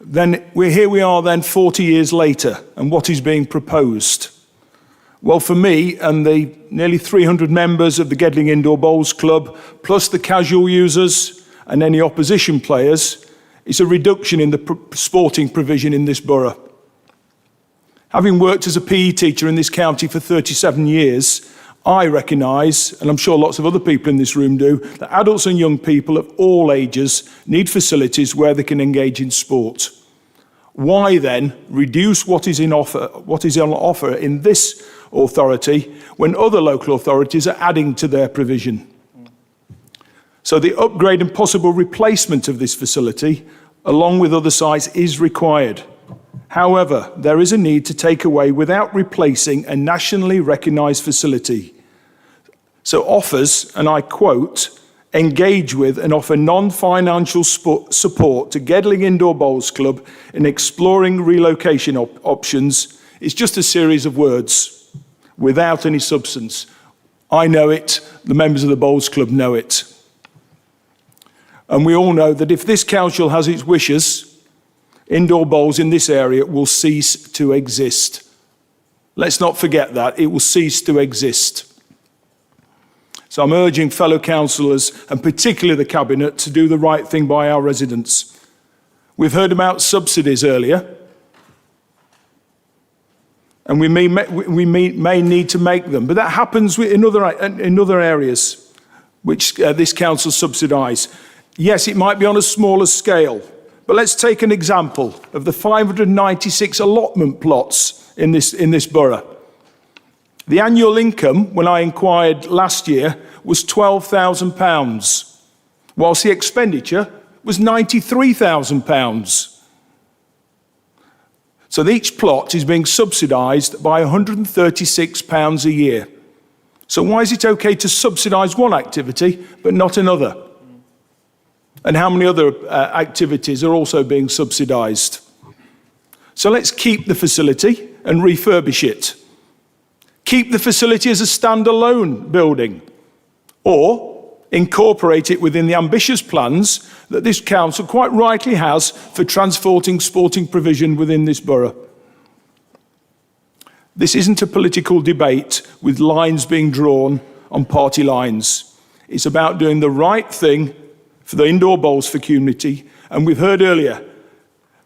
Then here we are then 40 years later, and what is being proposed? Well, for me and the nearly 300 members of the Gedling Indoor Bowls Club, plus the casual users and any opposition players, it's a reduction in the sporting provision in this borough. Having worked as a PE teacher in this county for 37 years, I recognise, and I'm sure lots of other people in this room do, that adults and young people of all ages need facilities where they can engage in sport. Why then reduce what is on offer in this authority when other local authorities are adding to their provision? So the upgrade and possible replacement of this facility, along with other sites, is required. However, there is a need to take away without replacing a nationally recognised facility. So offers, and I quote, engage with and offer non-financial support to Gedling Indoor Bowls Club in exploring relocation options is just a series of words without any substance. I know it, the members of the Bowls Club know it. And we all know that if this council has its wishes, indoor bowls in this area will cease to exist. Let's not forget that, it will cease to exist. So I'm urging fellow councillors, and particularly the Cabinet, to do the right thing by our residents. We've heard about subsidies earlier, and we may need to make them, but that happens in other areas which this council subsidise. Yes, it might be on a smaller scale, but let's take an example of the 596 allotment plots in this borough. The annual income, when I inquired last year, was £12,000, whilst the expenditure was £93,000. So each plot is being subsidised by £136 a year. So why is it okay to subsidise one activity but not another? And how many other activities are also being subsidised? So let's keep the facility and refurbish it. Keep the facility as a standalone building, or incorporate it within the ambitious plans that this council quite rightly has for transporting sporting provision within this borough. This isn't a political debate with lines being drawn on party lines. It's about doing the right thing for the indoor bowls for community. And we've heard earlier,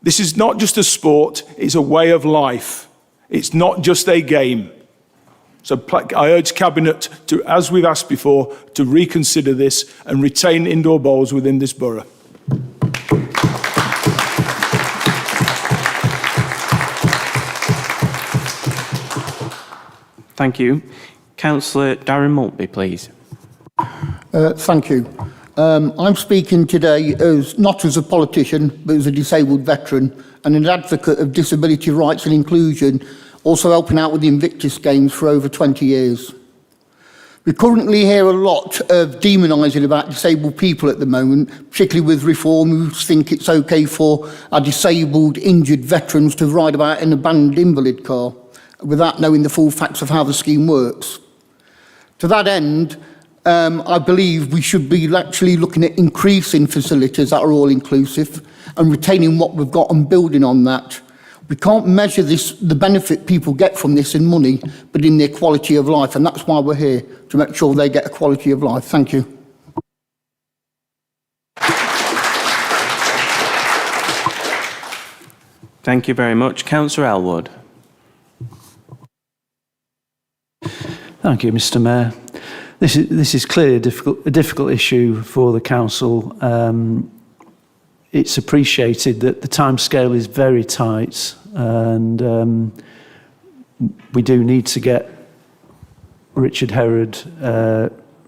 this is not just a sport, it's a way of life. It's not just a game. So I urge Cabinet to, as we've asked before, to reconsider this and retain indoor bowls within this borough. Thank you. Councillor Darren Maltby, please. Thank you. I'm speaking today not as a politician, but as a disabled veteran and an advocate of disability rights and inclusion, also helping out with the Invictus Games for over 20 years. We currently hear a lot of demonising about disabled people at the moment, particularly with Reform, who think it's okay for our disabled, injured veterans to ride about in a banned invalid car without knowing the full facts of how the scheme works. To that end, I believe we should be actually looking at increasing facilities that are all-inclusive and retaining what we've got and building on that. We can't measure the benefit people get from this in money, but in their quality of life, and that's why we're here, to make sure they get a quality of life. Thank you. Thank you very much. Councillor Elwood. Thank you, Mr. Mayor. This is clearly a difficult issue for the council. It's appreciated that the timescale is very tight, and we do need to get Richard Herod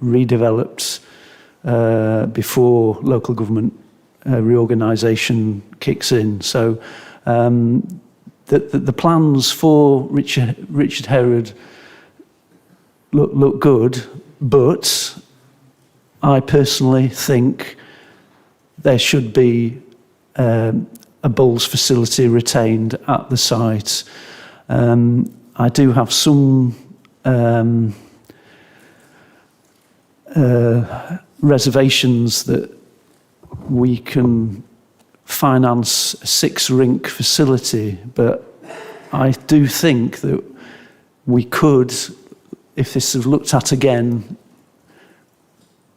redeveloped before local government reorganisation kicks in. So the plans for Richard Herod look good, but I personally think there should be a bowls facility retained at the site. I do have some reservations that we can finance a 6-rink facility, but I do think that we could, if this is looked at again,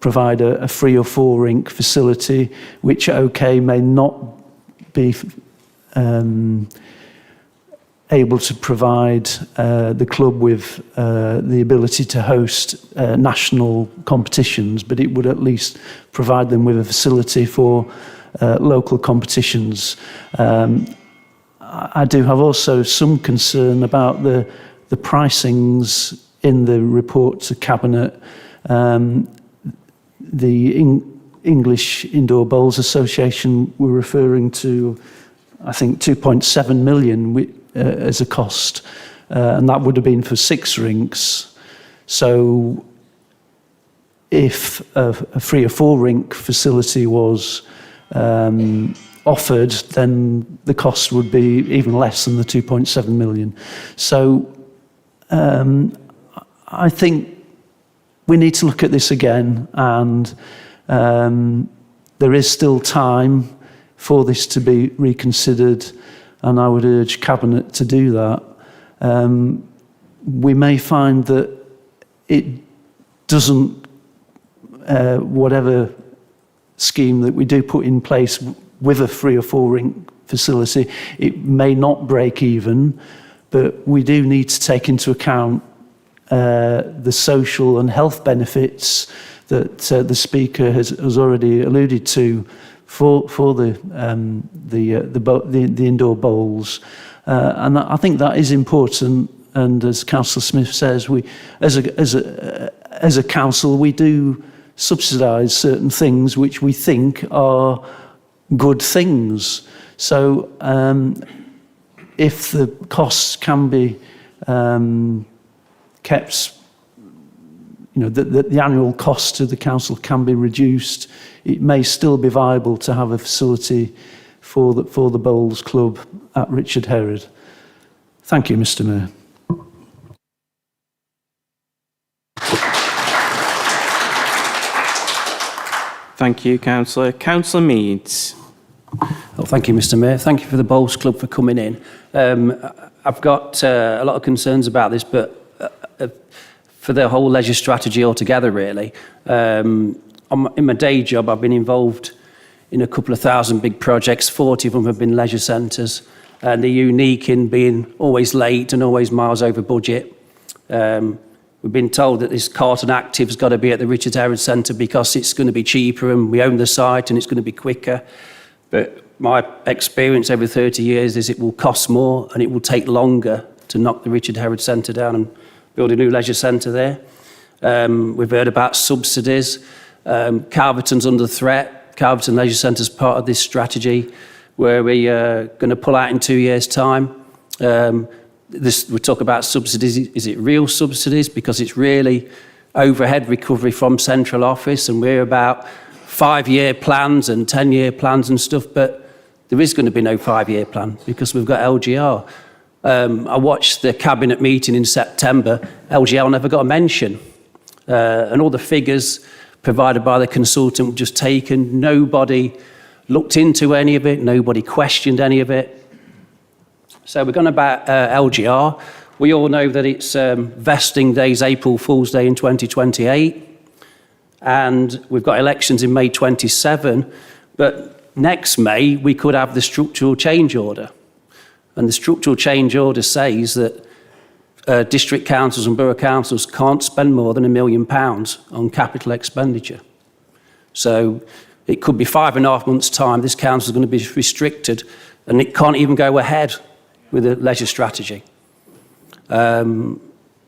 provide a 3 or 4 rink facility, which, okay, may not be able to provide the club with the ability to host national competitions, but it would at least provide them with a facility for local competitions. I do have also some concern about the pricings in the report to Cabinet. The English Indoor Bowls Association were referring to, I think, 2.7 million as a cost, and that would have been for 6 rinks. So if a 3 or 4 rink facility was offered, then the cost would be even less than the 2.7 million. So I think we need to look at this again, and there is still time for this to be reconsidered, and I would urge Cabinet to do that. We may find that it doesn't, whatever scheme that we do put in place with a 3 or 4 rink facility, it may not break even, but we do need to take into account the social and health benefits that the Speaker has already alluded to for the indoor bowls, and I think that is important. And as Councillor Smith says, we, as a council, we do subsidise certain things which we think are good things. So if the costs can be kept, the annual cost to the council can be reduced, it may still be viable to have a facility for the Bowls Club at Richard Herod. Thank you, Mr. Mayor. Thank you, Councillor. Councillor Meads. Well, thank you, Mr. Mayor. Thank you for the Bowls Club for coming in. I've got a lot of concerns about this, but for the whole leisure strategy altogether, really. In my day job, I've been involved in a couple of thousand big projects. 40 of them have been leisure centres, and they're unique in being always late and always miles over budget. We've been told that this Carlton Active's got to be at the Richard Herod Centre because it's going to be cheaper and we own the site and it's going to be quicker. But my experience over 30 years is it will cost more and it will take longer to knock the Richard Herod Centre down and build a new leisure centre there. We've heard about subsidies. Calverton's under threat. Calverton Leisure Centre's part of this strategy where we are going to pull out in 2 years' time. We talk about subsidies. Is it real subsidies? Because it's really overhead recovery from central office, and we're about 5-year plans and 10-year plans and stuff, but there is going to be no 5-year plan because we've got LGR. I watched the cabinet meeting in September. LGR never got a mention, and all the figures provided by the consultant were just taken. Nobody looked into any of it. Nobody questioned any of it. So we're going about LGR. We all know that it's vesting days, April Fool's Day in 2028. And we've got elections in May 27. But next May, we could have the structural change order. And the structural change order says that district councils and borough councils can't spend more than £1 million on capital expenditure. So it could be 5.5 months' time, this council is going to be restricted and it can't even go ahead with a leisure strategy. So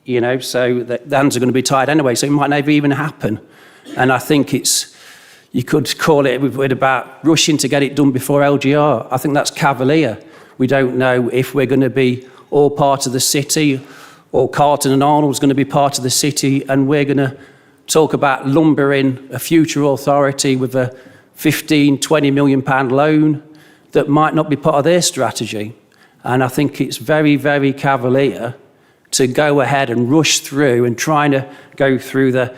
the hands are going to be tied anyway, so it might never even happen. And I think you could call it, we've heard about rushing to get it done before LGR. I think that's cavalier. We don't know if we're going to be all part of the city or Carlton and Arnold's going to be part of the city, and we're going to talk about lumbering a future authority with a 15, 20 million pound loan that might not be part of their strategy. And I think it's very, very cavalier to go ahead and rush through and trying to go through the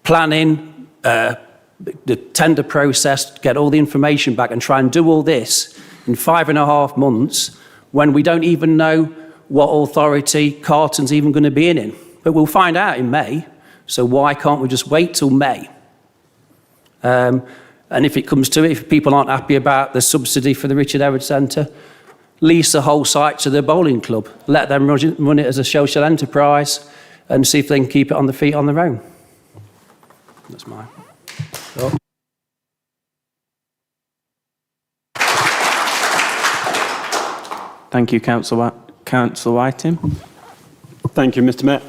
planning, the tender process, get all the information back and try and do all this in 5.5 months when we don't even know what authority Carlton's even going to be in. But we'll find out in May, so why can't we just wait till May? And if it comes to it, if people aren't happy about the subsidy for the Richard Herod Centre, lease the whole site to the bowling club, let them run it as a social enterprise and see if they can keep it on the feet on their own. That's mine. Oh. Thank you, Councillor Whiting. Thank you, Mr. Mayor.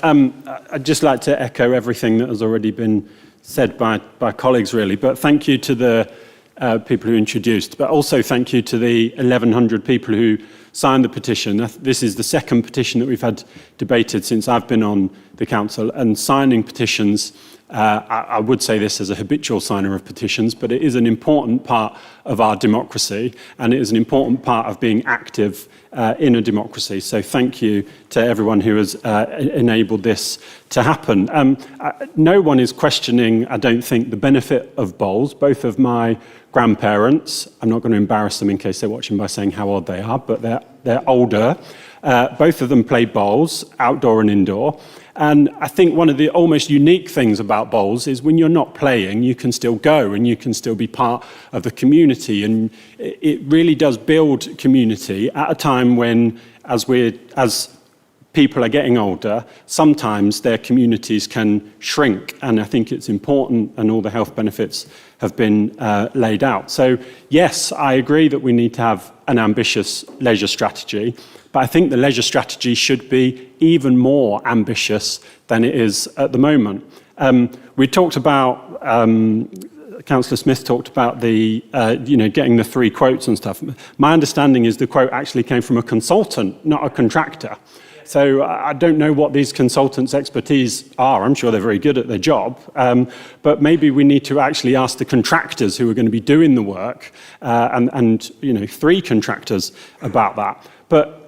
I'd just like to echo everything that has already been said by colleagues, really, but thank you to the people who introduced, but also thank you to the 1,100 people who signed the petition. This is the second petition that we've had debated since I've been on the council, and signing petitions, I would say this as a habitual signer of petitions, but it is an important part of our democracy, and it is an important part of being active in a democracy. So thank you to everyone who has enabled this to happen. No one is questioning, I don't think, the benefit of bowls. Both of my grandparents, I'm not going to embarrass them in case they're watching by saying how old they are, but they're older. Both of them play bowls, outdoor and indoor. And I think one of the almost unique things about bowls is when you're not playing, you can still go and you can still be part of the community. And it really does build community at a time when, as people are getting older, sometimes their communities can shrink. And I think it's important, and all the health benefits have been laid out. So yes, I agree that we need to have an ambitious leisure strategy, but I think the leisure strategy should be even more ambitious than it is at the moment. We talked about, Councillor Smith talked about the, getting the 3 quotes and stuff. My understanding is the quote actually came from a consultant, not a contractor. So I don't know what these consultants' expertise are. I'm sure they're very good at their job. But maybe we need to actually ask the contractors who are going to be doing the work, and 3 contractors about that. But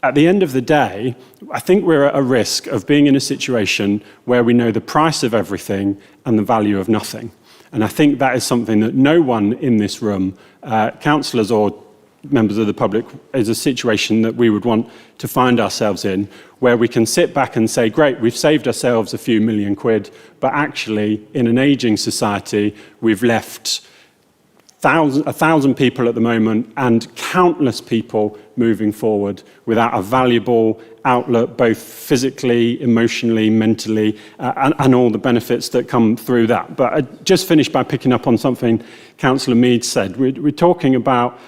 at the end of the day, I think we're at a risk of being in a situation where we know the price of everything and the value of nothing. And I think that is something that no one in this room, councillors or members of the public, is a situation that we would want to find ourselves in, where we can sit back and say, great, we've saved ourselves a few million quid, but actually in an ageing society, we've left 1,000 people at the moment and countless people moving forward without a valuable outlet, both physically, emotionally, mentally, and all the benefits that come through that. But I just finished by picking up on something Councillor Mead said. We're talking about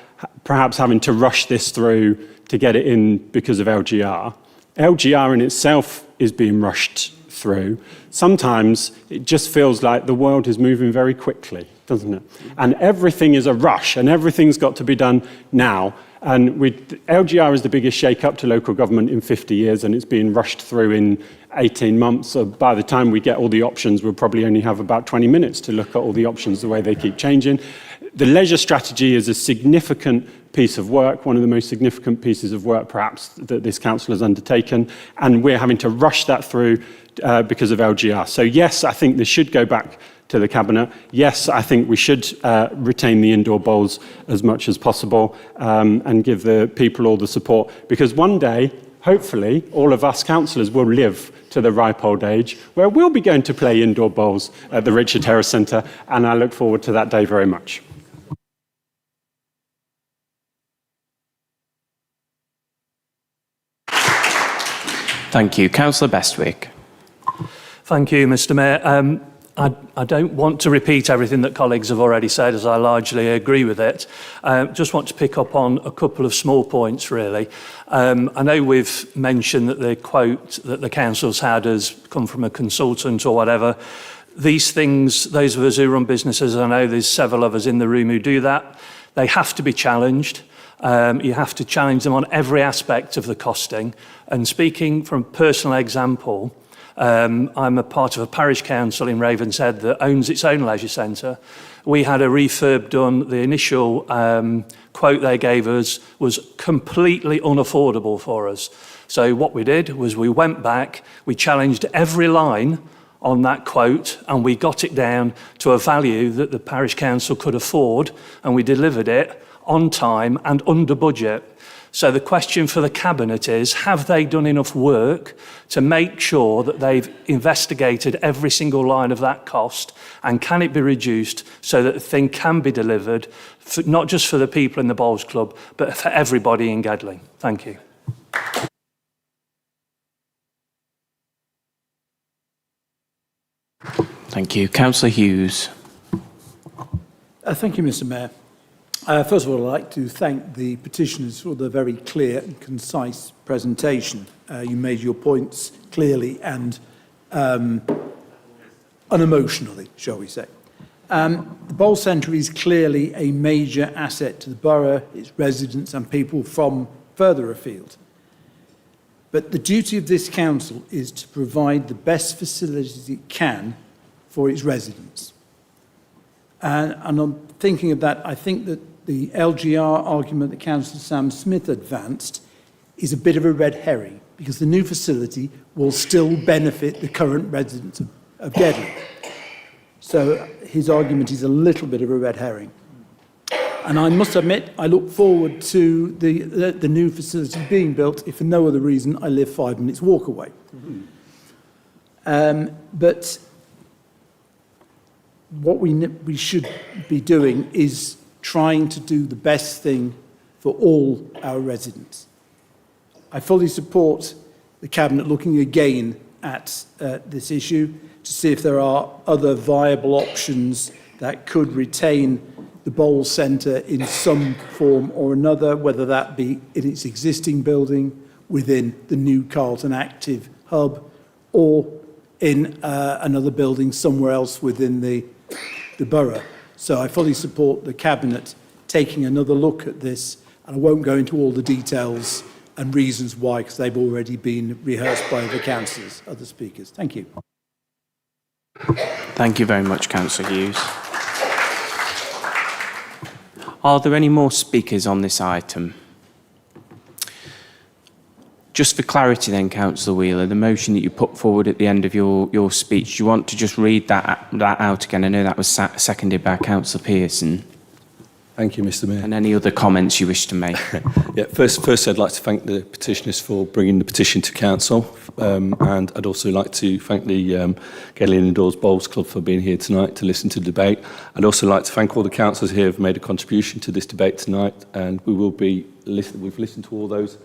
perhaps having to rush this through to get it in because of LGR. LGR in itself is being rushed through. Sometimes it just feels like the world is moving very quickly, doesn't it? And everything is a rush, and everything's got to be done now. And LGR is the biggest shake-up to local government in 50 years, and it's being rushed through in 18 months. So by the time we get all the options, we'll probably only have about 20 minutes to look at all the options, the way they keep changing. The leisure strategy is a significant piece of work, one of the most significant pieces of work perhaps that this council has undertaken, and we're having to rush that through because of LGR. So yes, I think this should go back to the Cabinet. Yes, I think we should retain the indoor bowls as much as possible, and give the people all the support, because one day, hopefully, all of us councillors will live to the ripe old age where we'll be going to play indoor bowls at the Richard Harris Centre, and I look forward to that day very much. Thank you. Councillor Bestwick. Thank you, Mr Mayor. I don't want to repeat everything that colleagues have already said, as I largely agree with it. Just want to pick up on a couple of small points, really. I know we've mentioned that the quote that the council's had has come from a consultant or whatever. These things, those of us who run businesses, I know there's several of us in the room who do that, they have to be challenged. You have to challenge them on every aspect of the costing. And speaking from personal example, I'm a part of a parish council in Ravenshead that owns its own leisure centre. We had a refurb done. The initial quote they gave us was completely unaffordable for us. So what we did was we went back, we challenged every line on that quote, and we got it down to a value that the parish council could afford, and we delivered it on time and under budget. So the question for the Cabinet is, have they done enough work to make sure that they've investigated every single line of that cost, and can it be reduced so that the thing can be delivered, for, not just for the people in the Bowls Club, but for everybody in Gedling? Thank you. Thank you. Councillor Hughes. Thank you, Mr Mayor. First of all, I'd like to thank the petitioners for the very clear and concise presentation. You made your points clearly and unemotionally, shall we say. The Bowl Centre is clearly a major asset to the borough, its residents and people from further afield. But the duty of this council is to provide the best facilities it can for its residents. And I'm thinking of that, I think that the LGR argument that Councillor Sam Smith advanced is a bit of a red herring, because the new facility will still benefit the current residents of Gedling. So his argument is a little bit of a red herring. And I must admit, I look forward to the new facility being built, if for no other reason I live 5 minutes walk away. But what we should be doing is trying to do the best thing for all our residents. I fully support the Cabinet looking again at this issue to see if there are other viable options that could retain the Bowles Centre in some form or another, whether that be in its existing building within the new Carlton Active Hub or in another building somewhere else within the borough. So I fully support the Cabinet taking another look at this, and I won't go into all the details and reasons why, because they've already been rehearsed by the councillors, other speakers. Thank you. Thank you very much, Councillor Hughes. Are there any more speakers on this item? Just for clarity then, Councillor Wheeler, the motion that you put forward at the end of your speech, do you want to just read that out again? I know that was seconded by Councillor Pearson. Thank you, Mr. Mayor. And any other comments you wish to make? Yeah, first, I'd like to thank the petitioners for bringing the petition to council, and I'd also like to thank the Gedling Indoors Bowls Club for being here tonight to listen to the debate. I'd also like to thank all the councillors here who have made a contribution to this debate tonight, and we've listened to all those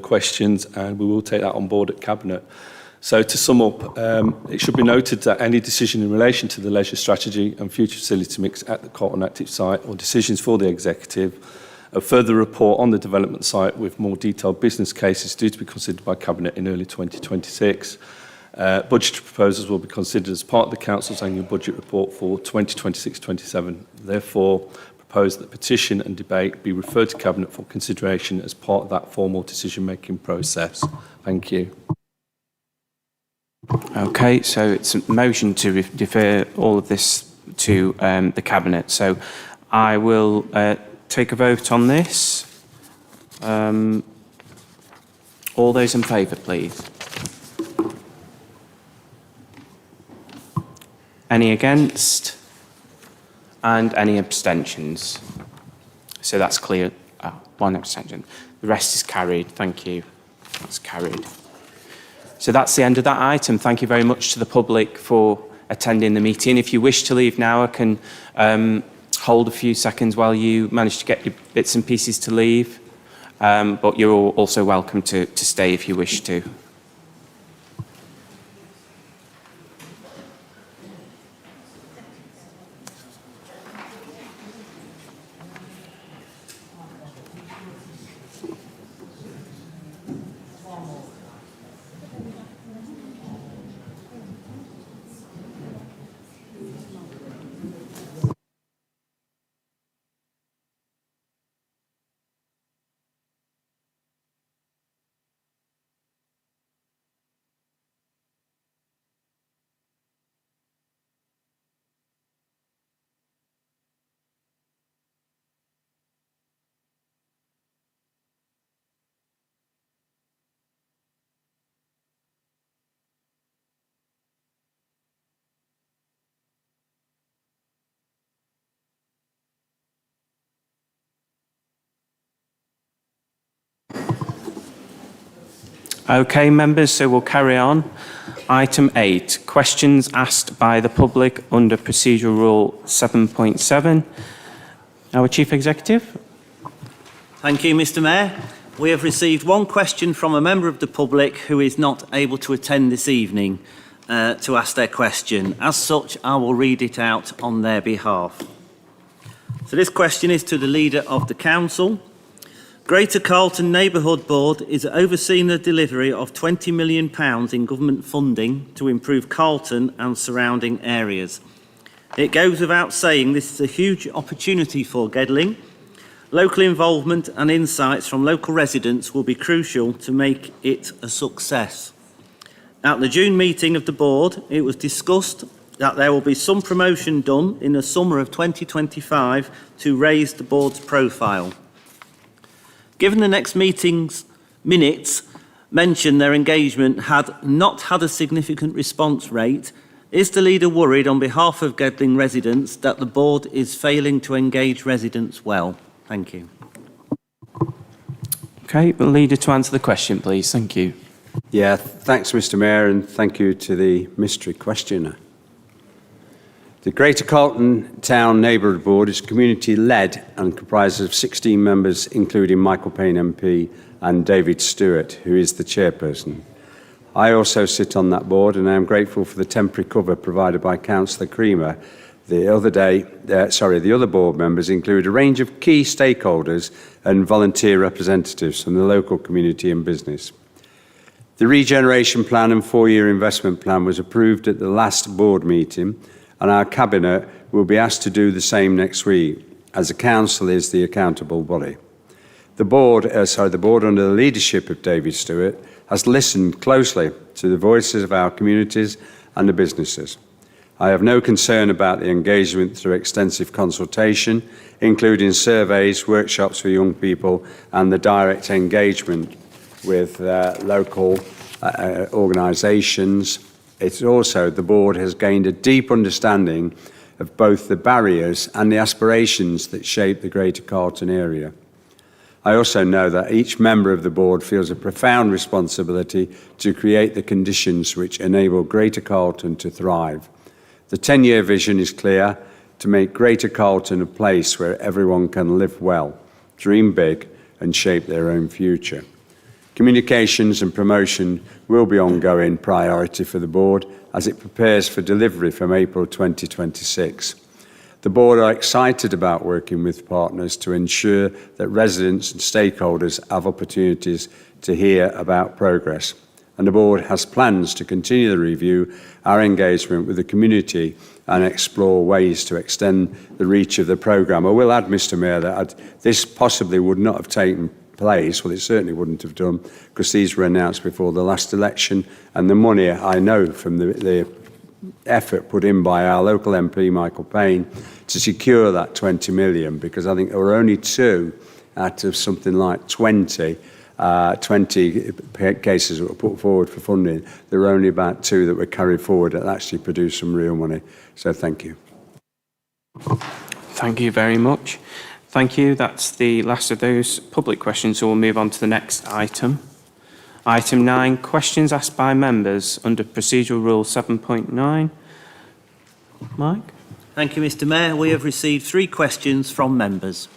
questions, and we will take that on board at Cabinet. So to sum up, it should be noted that any decision in relation to the leisure strategy and future facility mix at the Carlton Active site, or decisions for the executive, a further report on the development site with more detailed business cases due to be considered by Cabinet in early 2026. Budgetary proposals will be considered as part of the Council's annual budget report for 2026-27. Therefore, propose that petition and debate be referred to Cabinet for consideration as part of that formal decision-making process. Thank you. Okay, so it's a motion to defer all of this to the Cabinet. So I will take a vote on this. All those in favour, please. Any against? And any abstentions? So that's clear. One abstention. The rest is carried. Thank you. That's carried. So that's the end of that item. Thank you very much to the public for attending the meeting. If you wish to leave now, I can hold a few seconds while you manage to get your bits and pieces to leave. But you're also welcome to stay if you wish to. Okay, members, so we'll carry on. Item 8, questions asked by the public under Procedural Rule 7.7. Our Chief Executive. Thank you, Mr. Mayor. We have received one question from a member of the public who is not able to attend this evening to ask their question. As such, I will read it out on their behalf. So this question is to the Leader of the Council. Greater Carlton Neighbourhood Board is overseeing the delivery of £20 million in government funding to improve Carlton and surrounding areas. It goes without saying this is a huge opportunity for Gedling. Local involvement and insights from local residents will be crucial to make it a success. At the June meeting of the board, it was discussed that there will be some promotion done in the summer of 2025 to raise the board's profile. Given the next meeting's minutes mention their engagement had not had a significant response rate, is the leader worried on behalf of Gedling residents that the board is failing to engage residents well? Thank you. Okay, the Leader to answer the question, please. Thank you. Yeah, thanks, Mr. Mayor, and thank you to the mystery questioner. The Greater Carlton Town Neighbourhood Board is community-led and comprises of 16 members, including Michael Payne MP and David Stewart, who is the chairperson. I also sit on that board, and I am grateful for the temporary cover provided by Councillor Creamer. The other board members include a range of key stakeholders and volunteer representatives from the local community and business. The regeneration plan and 4-year investment plan was approved at the last board meeting, and our cabinet will be asked to do the same next week, as the council is the accountable body. The board under the leadership of David Stewart has listened closely to the voices of our communities and the businesses. I have no concern about the engagement through extensive consultation, including surveys, workshops for young people, and the direct engagement with local organisations. It's also, the board has gained a deep understanding of both the barriers and the aspirations that shape the Greater Carlton area. I also know that each member of the board feels a profound responsibility to create the conditions which enable Greater Carlton to thrive. The 10-year vision is clear: to make Greater Carlton a place where everyone can live well, dream big, and shape their own future. Communications and promotion will be ongoing priority for the board as it prepares for delivery from April 2026. The board are excited about working with partners to ensure that residents and stakeholders have opportunities to hear about progress. And the board has plans to continue to review our engagement with the community and explore ways to extend the reach of the programme. I will add, Mr Mayor, that this possibly would not have taken place, well, it certainly wouldn't have done, because these were announced before the last election, and the money, I know from the effort put in by our local MP, Michael Payne, to secure that 20 million, because I think there were only 2 out of something like 20 cases that were put forward for funding. There were only about 2 that were carried forward that actually produced some real money. So thank you. Thank you very much. Thank you. That's the last of those public questions, so we'll move on to the next item. Item 9, questions asked by members under Procedural Rule 7.9. Mike? Thank you, Mr Mayor. We have received 3 questions from members.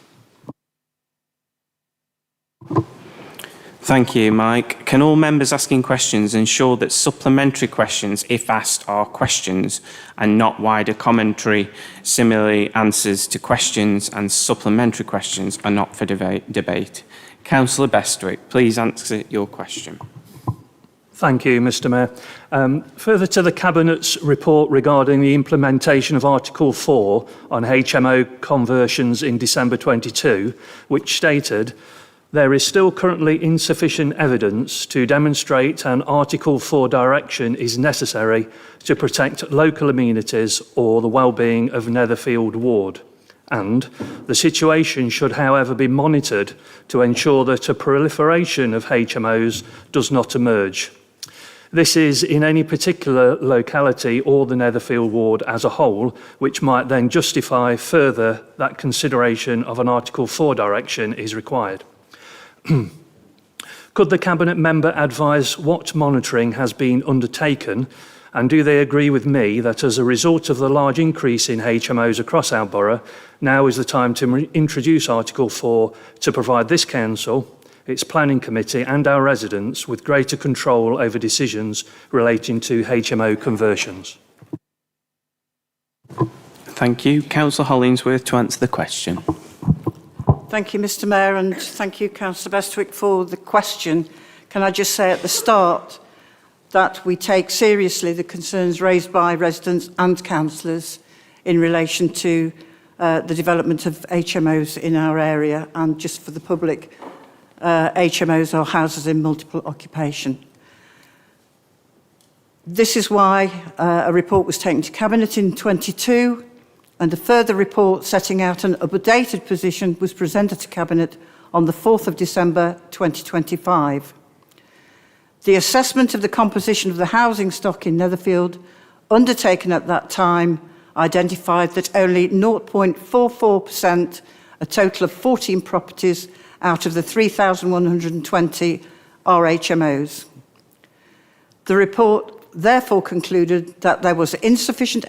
Thank you, Mike. Can all members asking questions ensure that supplementary questions, if asked, are questions and not wider commentary? Similarly, answers to questions and supplementary questions are not for debate. Councillor Bestwick, please answer your question. Thank you, Mr Mayor. Further to the Cabinet's report regarding the implementation of Article 4 on HMO conversions in December 22, which stated, there is still currently insufficient evidence to demonstrate an Article 4 direction is necessary to protect local amenities or the well-being of Netherfield Ward. And the situation should, however, be monitored to ensure that a proliferation of HMOs does not emerge. This is in any particular locality or the Netherfield Ward as a whole, which might then justify further that consideration of an Article 4 direction is required. Could the Cabinet member advise what monitoring has been undertaken, and do they agree with me that as a result of the large increase in HMOs across our borough, now is the time to introduce Article 4 to provide this council, its planning committee and our residents with greater control over decisions relating to HMO conversions? Thank you. Councillor Hollingsworth to answer the question. Thank you, Mr Mayor, and thank you, Councillor Bestwick, for the question. Can I just say at the start that we take seriously the concerns raised by residents and councillors in relation to the development of HMOs in our area, and just for the public, HMOs are houses in multiple occupation. This is why a report was taken to Cabinet in 22, and a further report setting out an updated position was presented to Cabinet on the 4th of December 2025. The assessment of the composition of the housing stock in Netherfield, undertaken at that time, identified that only 0.44%, a total of 14 properties out of the 3,120, are HMOs. The report therefore concluded that there was insufficient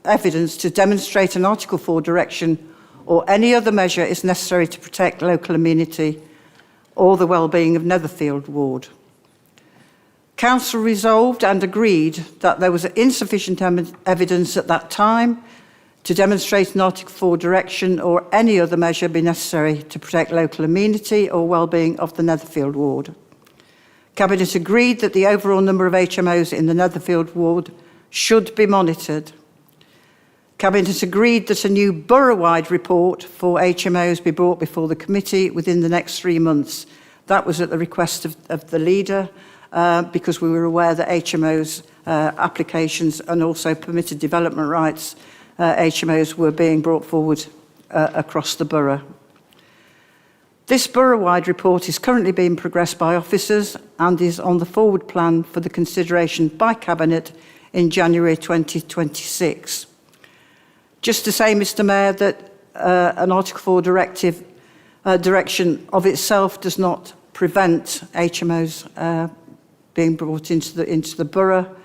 evidence to demonstrate an Article 4 direction or any other measure is necessary to protect local amenity or the well-being of Netherfield Ward. Council resolved and agreed that there was insufficient evidence at that time to demonstrate an Article 4 direction or any other measure be necessary to protect local amenity or well-being of the Netherfield Ward. Cabinet agreed that the overall number of HMOs in the Netherfield Ward should be monitored. Cabinet agreed that a new borough-wide report for HMOs be brought before the committee within the next 3 months. That was at the request of the leader, because we were aware that HMOs applications and also permitted development rights HMOs were being brought forward across the borough. This borough-wide report is currently being progressed by officers and is on the forward plan for the consideration by Cabinet in January 2026. Just to say, Mr Mayor, that an Article 4 direction of itself does not prevent HMOs being brought into the borough.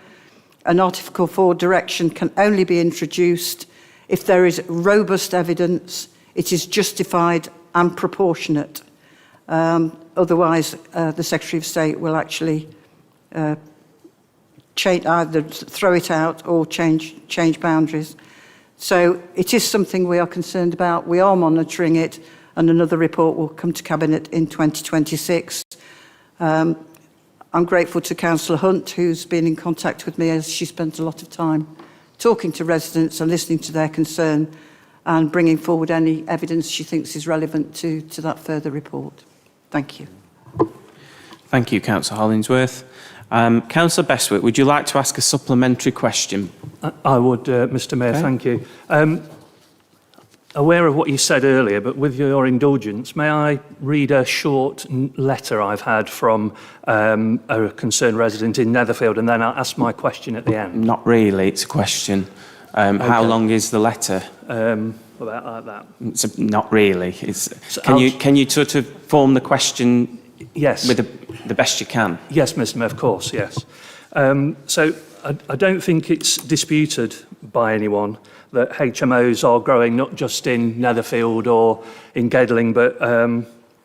An Article 4 direction can only be introduced if there is robust evidence, it is justified and proportionate. Otherwise, the Secretary of State will actually either throw it out or change boundaries. So it is something we are concerned about. We are monitoring it, and another report will come to Cabinet in 2026. I'm grateful to Councillor Hunt, who's been in contact with me, as she spent a lot of time talking to residents and listening to their concern and bringing forward any evidence she thinks is relevant to that further report. Thank you. Thank you, Councillor Hollingsworth. Councillor Bestwick, would you like to ask a supplementary question? I would, Mr Mayor, thank you. Aware of what you said earlier, but with your indulgence, may I read a short letter I've had from a concerned resident in Netherfield, and then I'll ask my question at the end? Not really, it's a question. How long is the letter? About like that. Not really. Can you sort of form the question? Yes. With the best you can? Yes, Mr Mayor, of course, yes. So I don't think it's disputed by anyone that HMOs are growing not just in Netherfield or in Gedling, but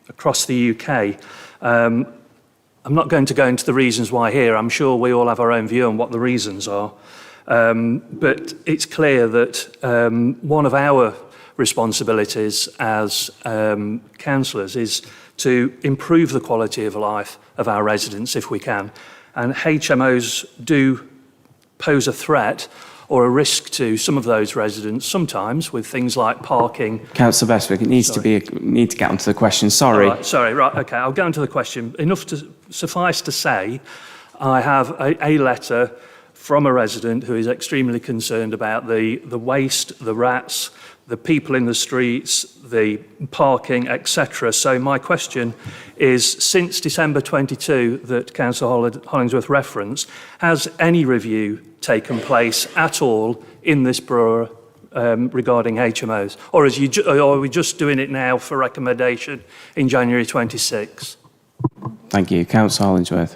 across the UK. I'm not going to go into the reasons why here. I'm sure we all have our own view on what the reasons are. But it's clear that one of our responsibilities as councillors is to improve the quality of life of our residents if we can. And HMOs do pose a threat or a risk to some of those residents, sometimes with things like parking. Councillor Bestwick, it needs to get onto the question. Sorry. Right, okay, I'll go into the question. Enough to suffice to say, I have a letter from a resident who is extremely concerned about the waste, the rats, the people in the streets, the parking, etc. So my question is, since December 22 that Councillor Hollingsworth referenced, has any review taken place at all in this borough regarding HMOs? Or are we just doing it now for recommendation in January 26? Thank you. Councillor Hollingsworth.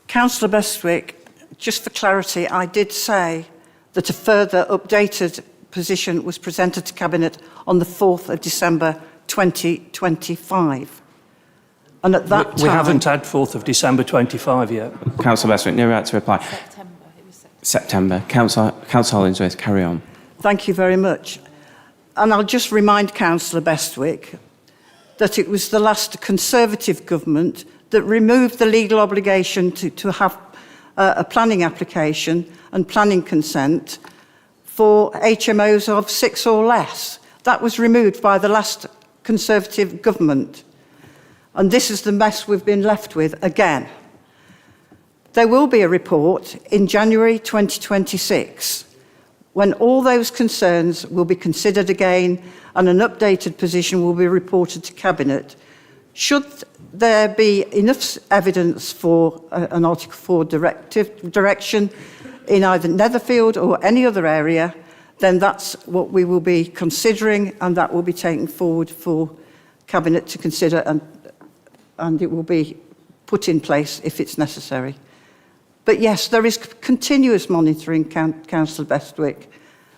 Councillor Bestwick, just for clarity, I did say that a further updated position was presented to Cabinet on the 4th of December 2025. And at that time... We haven't had 4th of December 25 yet. Councillor Bestwick, no right to reply. September. Councillor Hollingsworth, carry on. Thank you very much. And I'll just remind Councillor Bestwick that it was the last Conservative government that removed the legal obligation to have a planning application and planning consent for HMOs of 6 or less. That was removed by the last Conservative government. And this is the mess we've been left with again. There will be a report in January 2026 when all those concerns will be considered again and an updated position will be reported to Cabinet. Should there be enough evidence for an Article 4 direction in either Netherfield or any other area, then that's what we will be considering, and that will be taken forward for Cabinet to consider, and it will be put in place if it's necessary. But yes, there is continuous monitoring, Councillor Bestwick.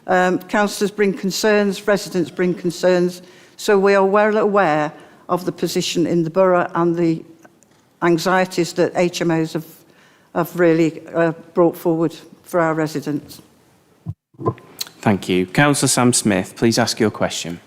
Councillors bring concerns, residents bring concerns, so we are well aware of the position in the borough and the anxieties that HMOs have really brought forward for our residents. Thank you. Councillor Sam Smith, please ask your question.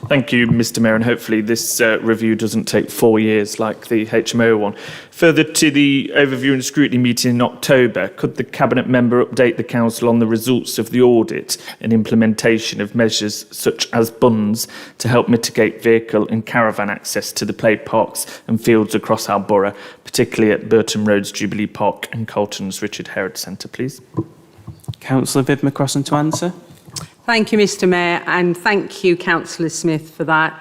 Thank you, Mr Mayor, and hopefully this review doesn't take 4 years like the HMO one. Further to the overview and scrutiny meeting in October, could the Cabinet member update the Council on the results of the audit and implementation of measures such as bunds to help mitigate vehicle and caravan access to the play parks and fields across our borough, particularly at Burton Road's Jubilee Park and Colton's Richard Herod Centre, please? Councillor Viv McCrossan to answer. Thank you, Mr Mayor, and thank you, Councillor Smith, for that.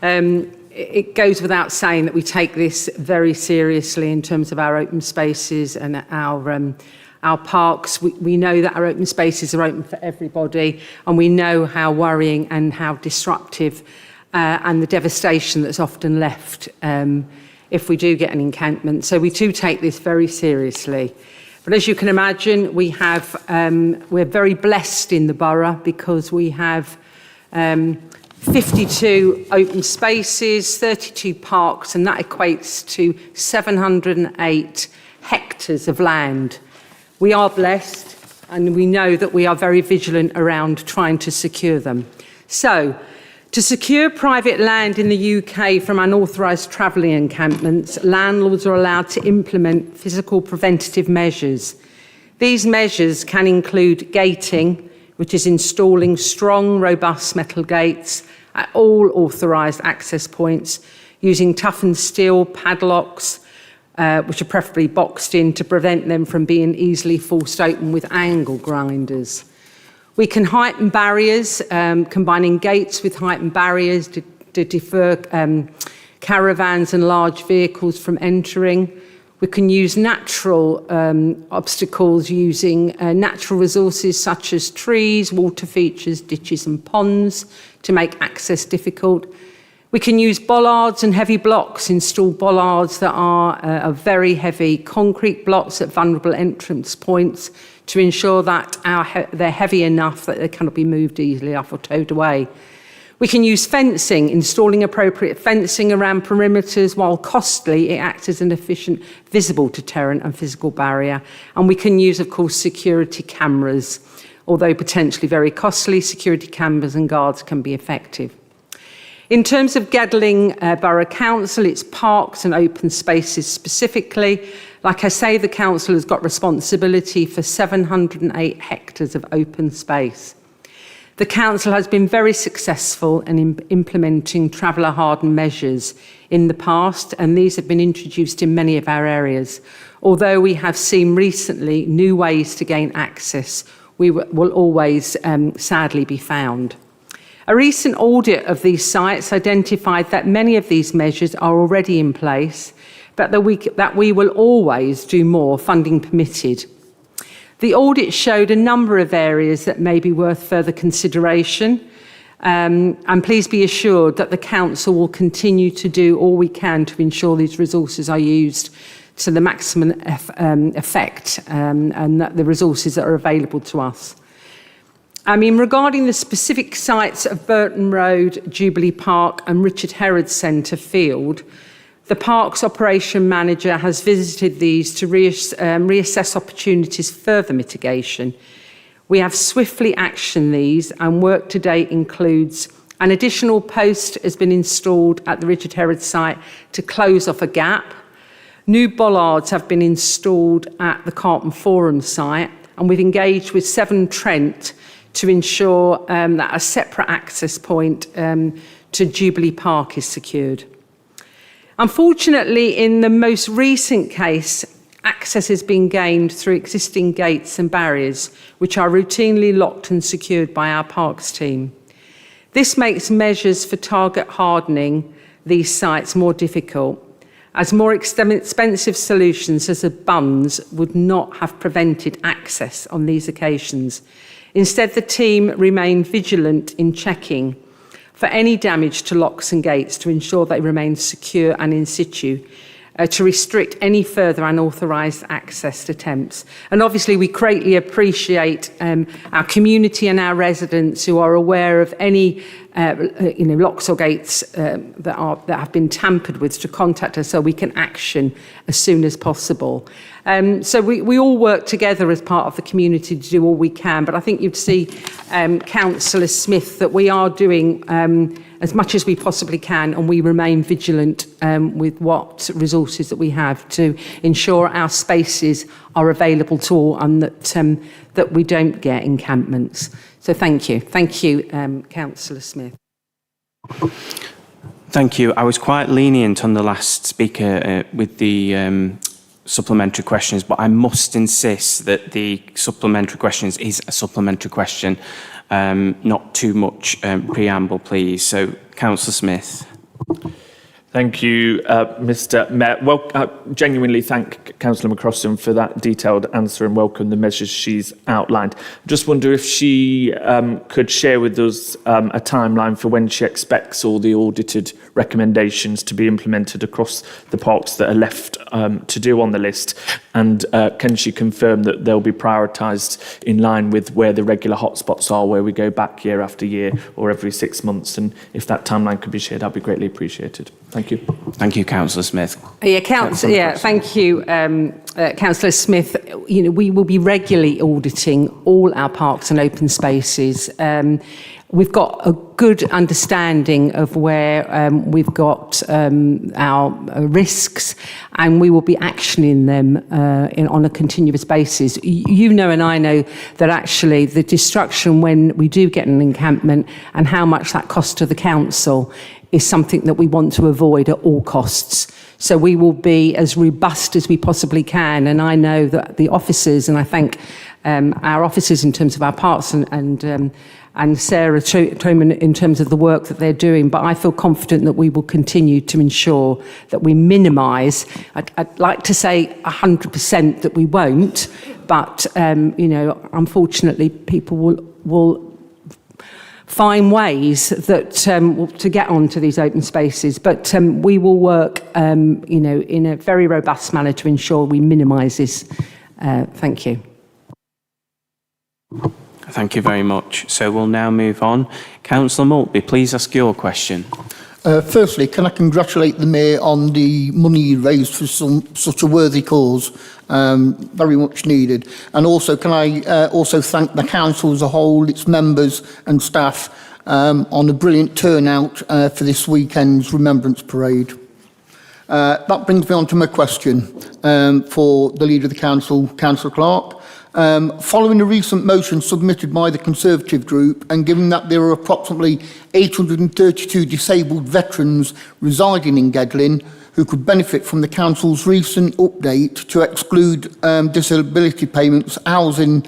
It goes without saying that we take this very seriously in terms of our open spaces and our parks. We know that our open spaces are open for everybody, and we know how worrying and how disruptive and the devastation that's often left if we do get an encampment. So we do take this very seriously. But as you can imagine, we're very blessed in the borough because we have 52 open spaces, 32 parks, and that equates to 708 hectares of land. We are blessed, and we know that we are very vigilant around trying to secure them. So, to secure private land in the UK from unauthorised travelling encampments, landlords are allowed to implement physical preventative measures. These measures can include gating, which is installing strong, robust metal gates at all authorised access points, using toughened steel padlocks, which are preferably boxed in to prevent them from being easily forced open with angle grinders. We can heighten barriers, combining gates with heightened barriers to defer caravans and large vehicles from entering. We can use natural obstacles using natural resources such as trees, water features, ditches and ponds to make access difficult. We can use bollards and heavy blocks, install bollards that are very heavy concrete blocks at vulnerable entrance points to ensure that they're heavy enough that they cannot be moved easily off or towed away. We can use fencing, installing appropriate fencing around perimeters. While costly, it acts as an efficient visible deterrent and physical barrier. And we can use, of course, security cameras. Although potentially very costly, security cameras and guards can be effective. In terms of Gedling Borough Council, its parks and open spaces specifically, like I say, the council has got responsibility for 708 hectares of open space. The council has been very successful in implementing traveller-hardened measures in the past, and these have been introduced in many of our areas. Although we have seen recently new ways to gain access, we will always sadly be found. A recent audit of these sites identified that many of these measures are already in place, but that we will always do more, funding permitted. The audit showed a number of areas that may be worth further consideration, and please be assured that the council will continue to do all we can to ensure these resources are used to the maximum effect and that the resources that are available to us. Regarding the specific sites of Burton Road, Jubilee Park and Richard Herod Centre Field, the Parks Operation Manager has visited these to reassess opportunities for further mitigation. We have swiftly actioned these, and work to date includes an additional post has been installed at the Richard Herod site to close off a gap. New bollards have been installed at the Carlton Forum site, and we've engaged with Severn Trent to ensure that a separate access point to Jubilee Park is secured. Unfortunately, in the most recent case, access has been gained through existing gates and barriers, which are routinely locked and secured by our parks team. This makes measures for target hardening these sites more difficult, as more expensive solutions such as bunds would not have prevented access on these occasions. Instead, the team remain vigilant in checking for any damage to locks and gates to ensure they remain secure and in situ, to restrict any further unauthorised access attempts. And obviously we greatly appreciate our community and our residents who are aware of any locks or gates that have been tampered with to contact us so we can action as soon as possible. So we all work together as part of the community to do all we can, but I think you'd see, Councillor Smith, that we are doing as much as we possibly can, and we remain vigilant with what resources that we have to ensure our spaces are available to all and that we don't get encampments. So thank you. Thank you, Councillor Smith. Thank you. I was quite lenient on the last speaker with the supplementary questions, but I must insist that the supplementary questions is a supplementary question, not too much preamble, please. So, Councillor Smith. Thank you, Mr. Mayor. Well, I genuinely thank Councillor McCrossan for that detailed answer and welcome the measures she's outlined. Just wonder if she could share with us a timeline for when she expects all the audited recommendations to be implemented across the parks that are left to do on the list, and can she confirm that they'll be prioritised in line with where the regular hotspots are, where we go back year after year or every 6 months, and if that timeline could be shared, that'd be greatly appreciated. Thank you. Thank you, Councillor Smith. Thank you, Councillor Smith. We will be regularly auditing all our parks and open spaces. We've got a good understanding of where we've got our risks, and we will be actioning them on a continuous basis. You know, and I know that actually the destruction when we do get an encampment and how much that costs to the council is something that we want to avoid at all costs. So we will be as robust as we possibly can. And I know that the officers, and I thank our officers in terms of our parks and Sarah Truman in terms of the work that they're doing, but I feel confident that we will continue to ensure that we minimise. I'd like to say 100% that we won't, but unfortunately people will find ways that to get onto these open spaces, but we will work in a very robust manner to ensure we minimise this. Thank you. Thank you very much. So we'll now move on. Councillor Maltby, please ask your question. Firstly, can I congratulate the Mayor on the money raised for such a worthy cause, very much needed. And also, can I also thank the Council as a whole, its members and staff, on a brilliant turnout for this weekend's Remembrance Parade. That brings me on to my question for the Leader of the Council, Councillor Clark. Following a recent motion submitted by the Conservative group, and given that there are approximately 832 disabled veterans residing in Gedling who could benefit from the Council's recent update to exclude disability payments, housing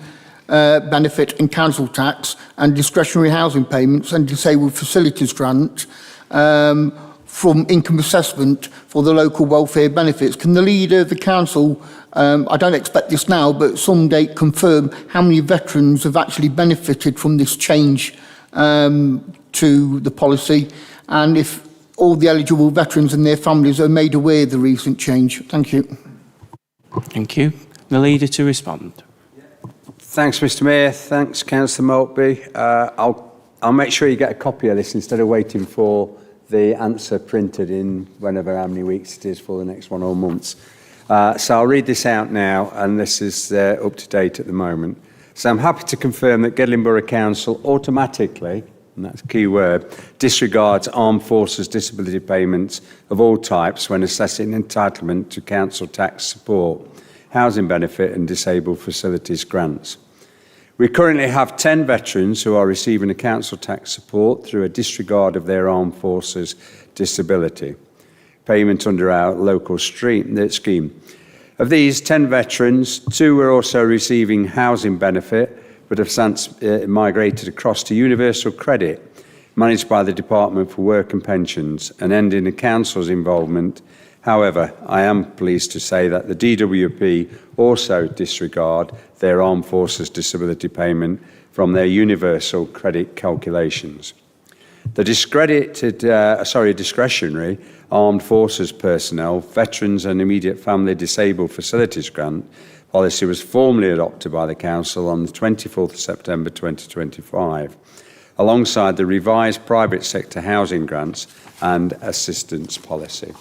benefit and council tax, and discretionary housing payments and disabled facilities grant from income assessment for the local welfare benefits, can the Leader of the Council, I don't expect this now, but some date confirm how many veterans have actually benefited from this change to the policy, and if all the eligible veterans and their families are made aware of the recent change? Thank you. Thank you. The Leader to respond. Thanks, Mr. Mayor. Thanks, Councillor Maltby. I'll make sure you get a copy of this instead of waiting for the answer printed in whenever, how many weeks it is for the next one or months. So I'll read this out now, and this is up to date at the moment. So I'm happy to confirm that Gedling Borough Council automatically, and that's a key word, disregards armed forces disability payments of all types when assessing entitlement to council tax support, housing benefit and disabled facilities grants. We currently have 10 veterans who are receiving a council tax support through a disregard of their armed forces disability payment under our local scheme. Of these 10 veterans, 2 were also receiving housing benefit but have since migrated across to universal credit managed by the Department for Work and Pensions and ending the council's involvement. However, I am pleased to say that the DWP also disregard their armed forces disability payment from their universal credit calculations. The discretionary armed forces personnel, veterans and immediate family disabled facilities grant policy was formally adopted by the Council on the 24th of September 2025. alongside the revised private sector housing grants and assistance policy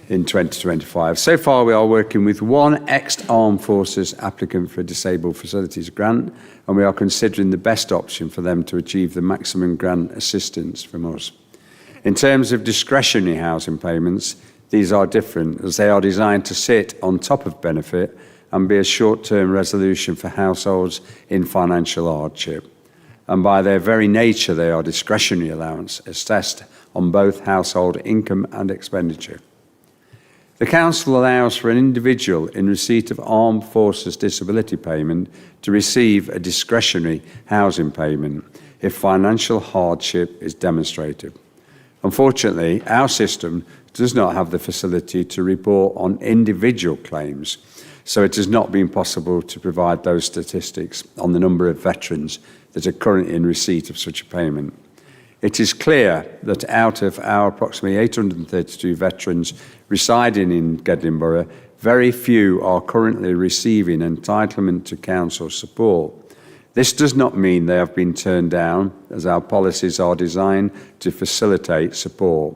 in 2025. So far, we are working with one ex-Armed Forces applicant for a disabled facilities grant, and we are considering the best option for them to achieve the maximum grant assistance from us. In terms of discretionary housing payments, these are different, as they are designed to sit on top of benefit and be a short-term resolution for households in financial hardship. And by their very nature, they are discretionary allowance assessed on both household income and expenditure. The Council allows for an individual in receipt of Armed Forces disability payment to receive a discretionary housing payment if financial hardship is demonstrated. Unfortunately, our system does not have the facility to report on individual claims, so it has not been possible to provide those statistics on the number of veterans that are currently in receipt of such a payment. It is clear that out of our approximately 832 veterans residing in Gedling Borough, very few are currently receiving entitlement to council support. This does not mean they have been turned down, as our policies are designed to facilitate support.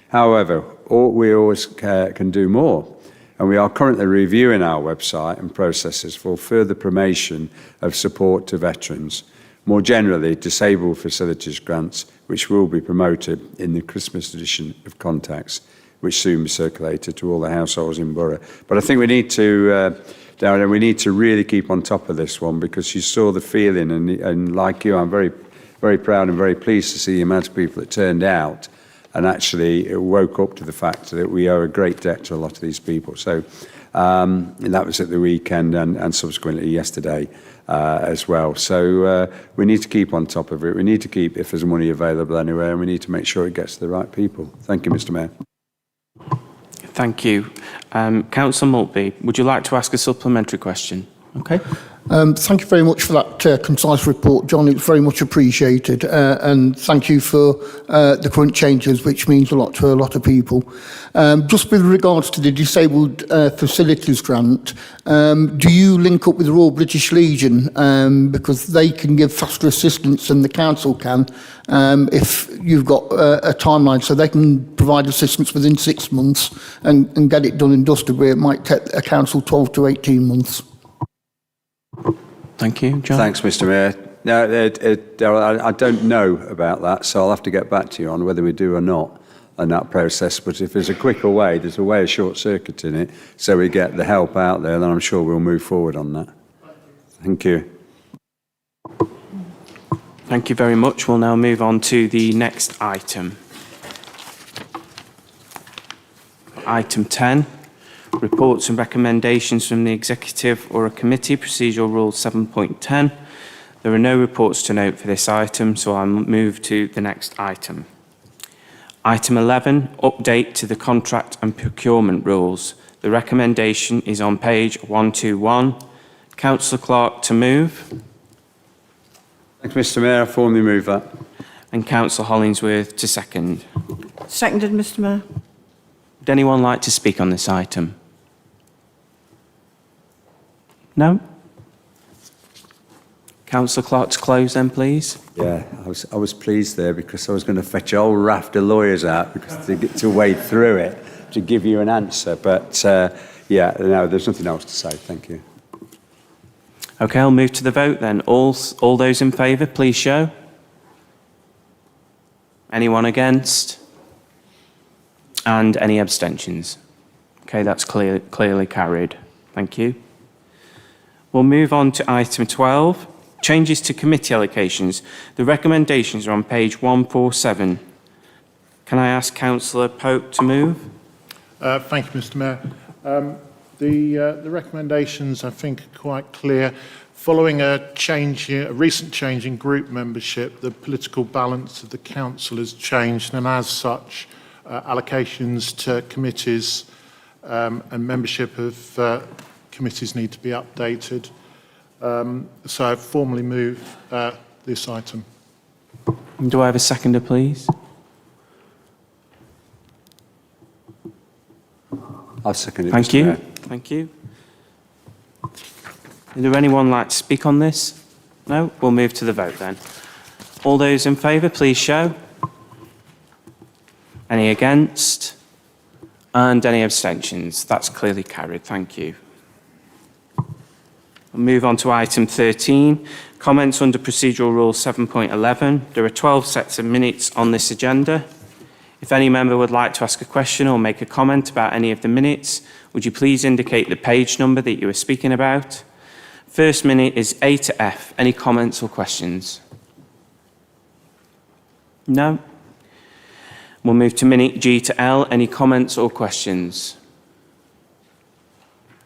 However, we always can do more, and we are currently reviewing our website and processes for further promotion of support to veterans. More generally, disabled facilities grants, which will be promoted in the Christmas edition of Contacts, which soon be circulated to all the households in Borough. But I think we need to, Darren, we need to really keep on top of this one, because you saw the feeling, and like you, I'm very, very proud and very pleased to see the amount of people that turned out and actually it woke up to the fact that we owe a great debt to a lot of these people. So that was at the weekend and subsequently yesterday as well. So we need to keep on top of it. We need to keep, if there's money available anywhere, and we need to make sure it gets to the right people. Thank you, Mr. Mayor. Thank you. Councillor Maltby, would you like to ask a supplementary question? Okay. Thank you very much for that concise report, John. It's very much appreciated. And thank you for the current changes, which means a lot to a lot of people. Just with regards to the Disabled Facilities Grant, do you link up with the Royal British Legion? Because they can give faster assistance than the council can if you've got a timeline. So they can provide assistance within 6 months and get it done and dusted, where it might take a council 12 to 18 months. Thank you, John. Thanks, Mr. Mayor. No, Darryl, I don't know about that, so I'll have to get back to you on whether we do or not on that process. But if there's a quicker way, there's a way of short-circuiting it, so we get the help out there, then I'm sure we'll move forward on that. Thank you. Thank you very much. We'll now move on to the next item. Item 10. Reports and recommendations from the Executive or a Committee, Procedural Rule 7.10. There are no reports to note for this item, so I'll move to the next item. Item 11, update to the Contract and Procurement Rules. The recommendation is on page 121. Councillor Clark to move. Thanks, Mr. Mayor. I formally move that. And Councillor Hollingsworth to second. Seconded, Mr. Mayor. Would anyone like to speak on this item? No? Councillor Clark to close then, please. Yeah, I was pleased there, because I was going to fetch a whole raft of lawyers out because to get to wade through it to give you an answer. But yeah, no, there's nothing else to say. Thank you. Okay, I'll move to the vote then. All those in favour, please show. Anyone against? And any abstentions? Okay, that's clearly carried. Thank you. We'll move on to item 12, changes to committee allocations. The recommendations are on page 147. Can I ask Councillor Pope to move? Thank you, Mr. Mayor. The recommendations, I think, are quite clear. Following a recent change in group membership, the political balance of the council has changed, and as such, allocations to committees and membership of committees need to be updated. So I formally move this item. Do I have a seconder, please? I'll second it. Thank you. Thank you. Is there anyone like to speak on this? No? We'll move to the vote then. All those in favour, please show. Any against? And any abstentions? That's clearly carried. Thank you. We'll move on to item 13, comments under procedural rule 7.11. There are 12 sets of minutes on this agenda. If any member would like to ask a question or make a comment about any of the minutes, would you please indicate the page number that you are speaking about? First minute is A to F. Any comments or questions? No? We'll move to minute G to L. Any comments or questions?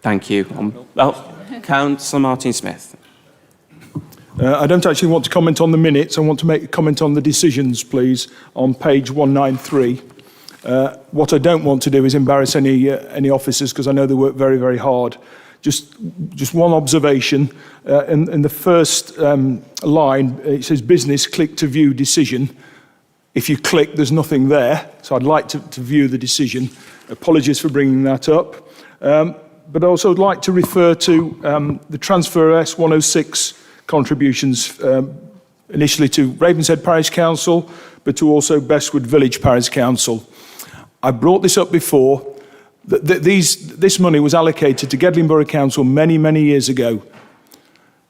Thank you. Councillor Martin Smith. I don't actually want to comment on the minutes. I want to make a comment on the decisions, please, on page 193. What I don't want to do is embarrass any officers, because I know they work very, very hard. Just one observation. In the first line, it says business, click to view decision. If you click, there's nothing there. So I'd like to view the decision. Apologies for bringing that up. But I also would like to refer to the transfer S106 contributions, initially to Ravenshead Parish Council, but to also Bestwood Village Parish Council. I brought this up before. This money was allocated to Gedling Borough Council many, many years ago.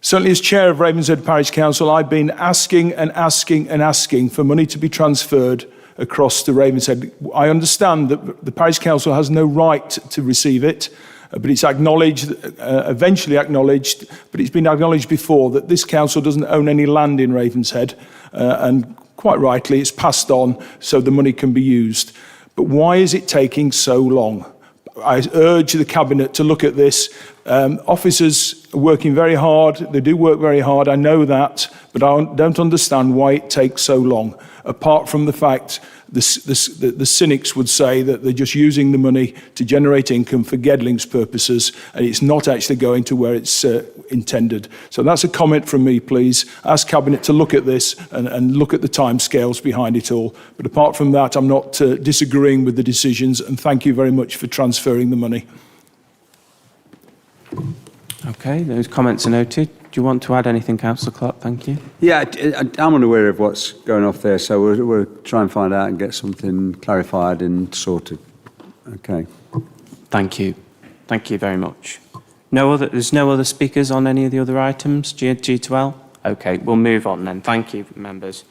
Certainly as chair of Ravenshead Parish Council, I've been asking for money to be transferred across to Ravenshead. I understand that the Parish Council has no right to receive it, but it's acknowledged, eventually acknowledged, but it's been acknowledged before that this council doesn't own any land in Ravenshead, and quite rightly it's passed on so the money can be used. But why is it taking so long? I urge the Cabinet to look at this. Officers are working very hard. They do work very hard. I know that, but I don't understand why it takes so long. Apart from the fact the cynics would say that they're just using the money to generate income for Gedling's purposes, and it's not actually going to where it's intended. So that's a comment from me, please. Ask Cabinet to look at this and look at the timescales behind it all. But apart from that, I'm not disagreeing with the decisions, and thank you very much for transferring the money. Okay, those comments are noted. Do you want to add anything, Councillor Clark? Thank you. Yeah, I'm unaware of what's going off there, so we'll try and find out and get something clarified and sorted. Okay. Thank you. Thank you very much. There's no other speakers on any of the other items, G to L? Okay, we'll move on then. Thank you, members.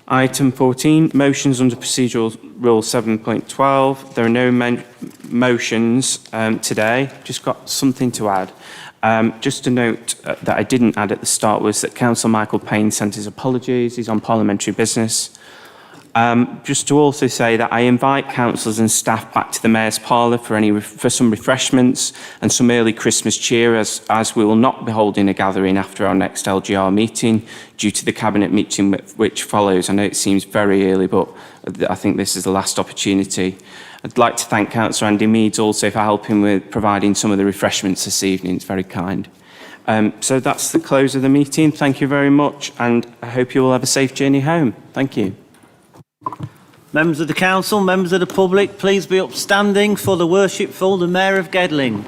Item 14, motions under procedural rule 7.12. There are no motions today. Just got something to add. Just a note that I didn't add at the start was that Councillor Michael Payne sent his apologies. He's on parliamentary business. Just to also say that I invite councillors and staff back to the Mayor's Parlour for some refreshments and some early Christmas cheer, as we will not be holding a gathering after our next LGR meeting due to the Cabinet meeting which follows. I know it seems very early, but I think this is the last opportunity. I'd like to thank Councillor Andy Meads also for helping with providing some of the refreshments this evening. It's very kind. So that's the close of the meeting. Thank you very much, and I hope you all have a safe journey home. Thank you. Members of the Council, members of the public, please be upstanding for the worship for the Mayor of Gedling.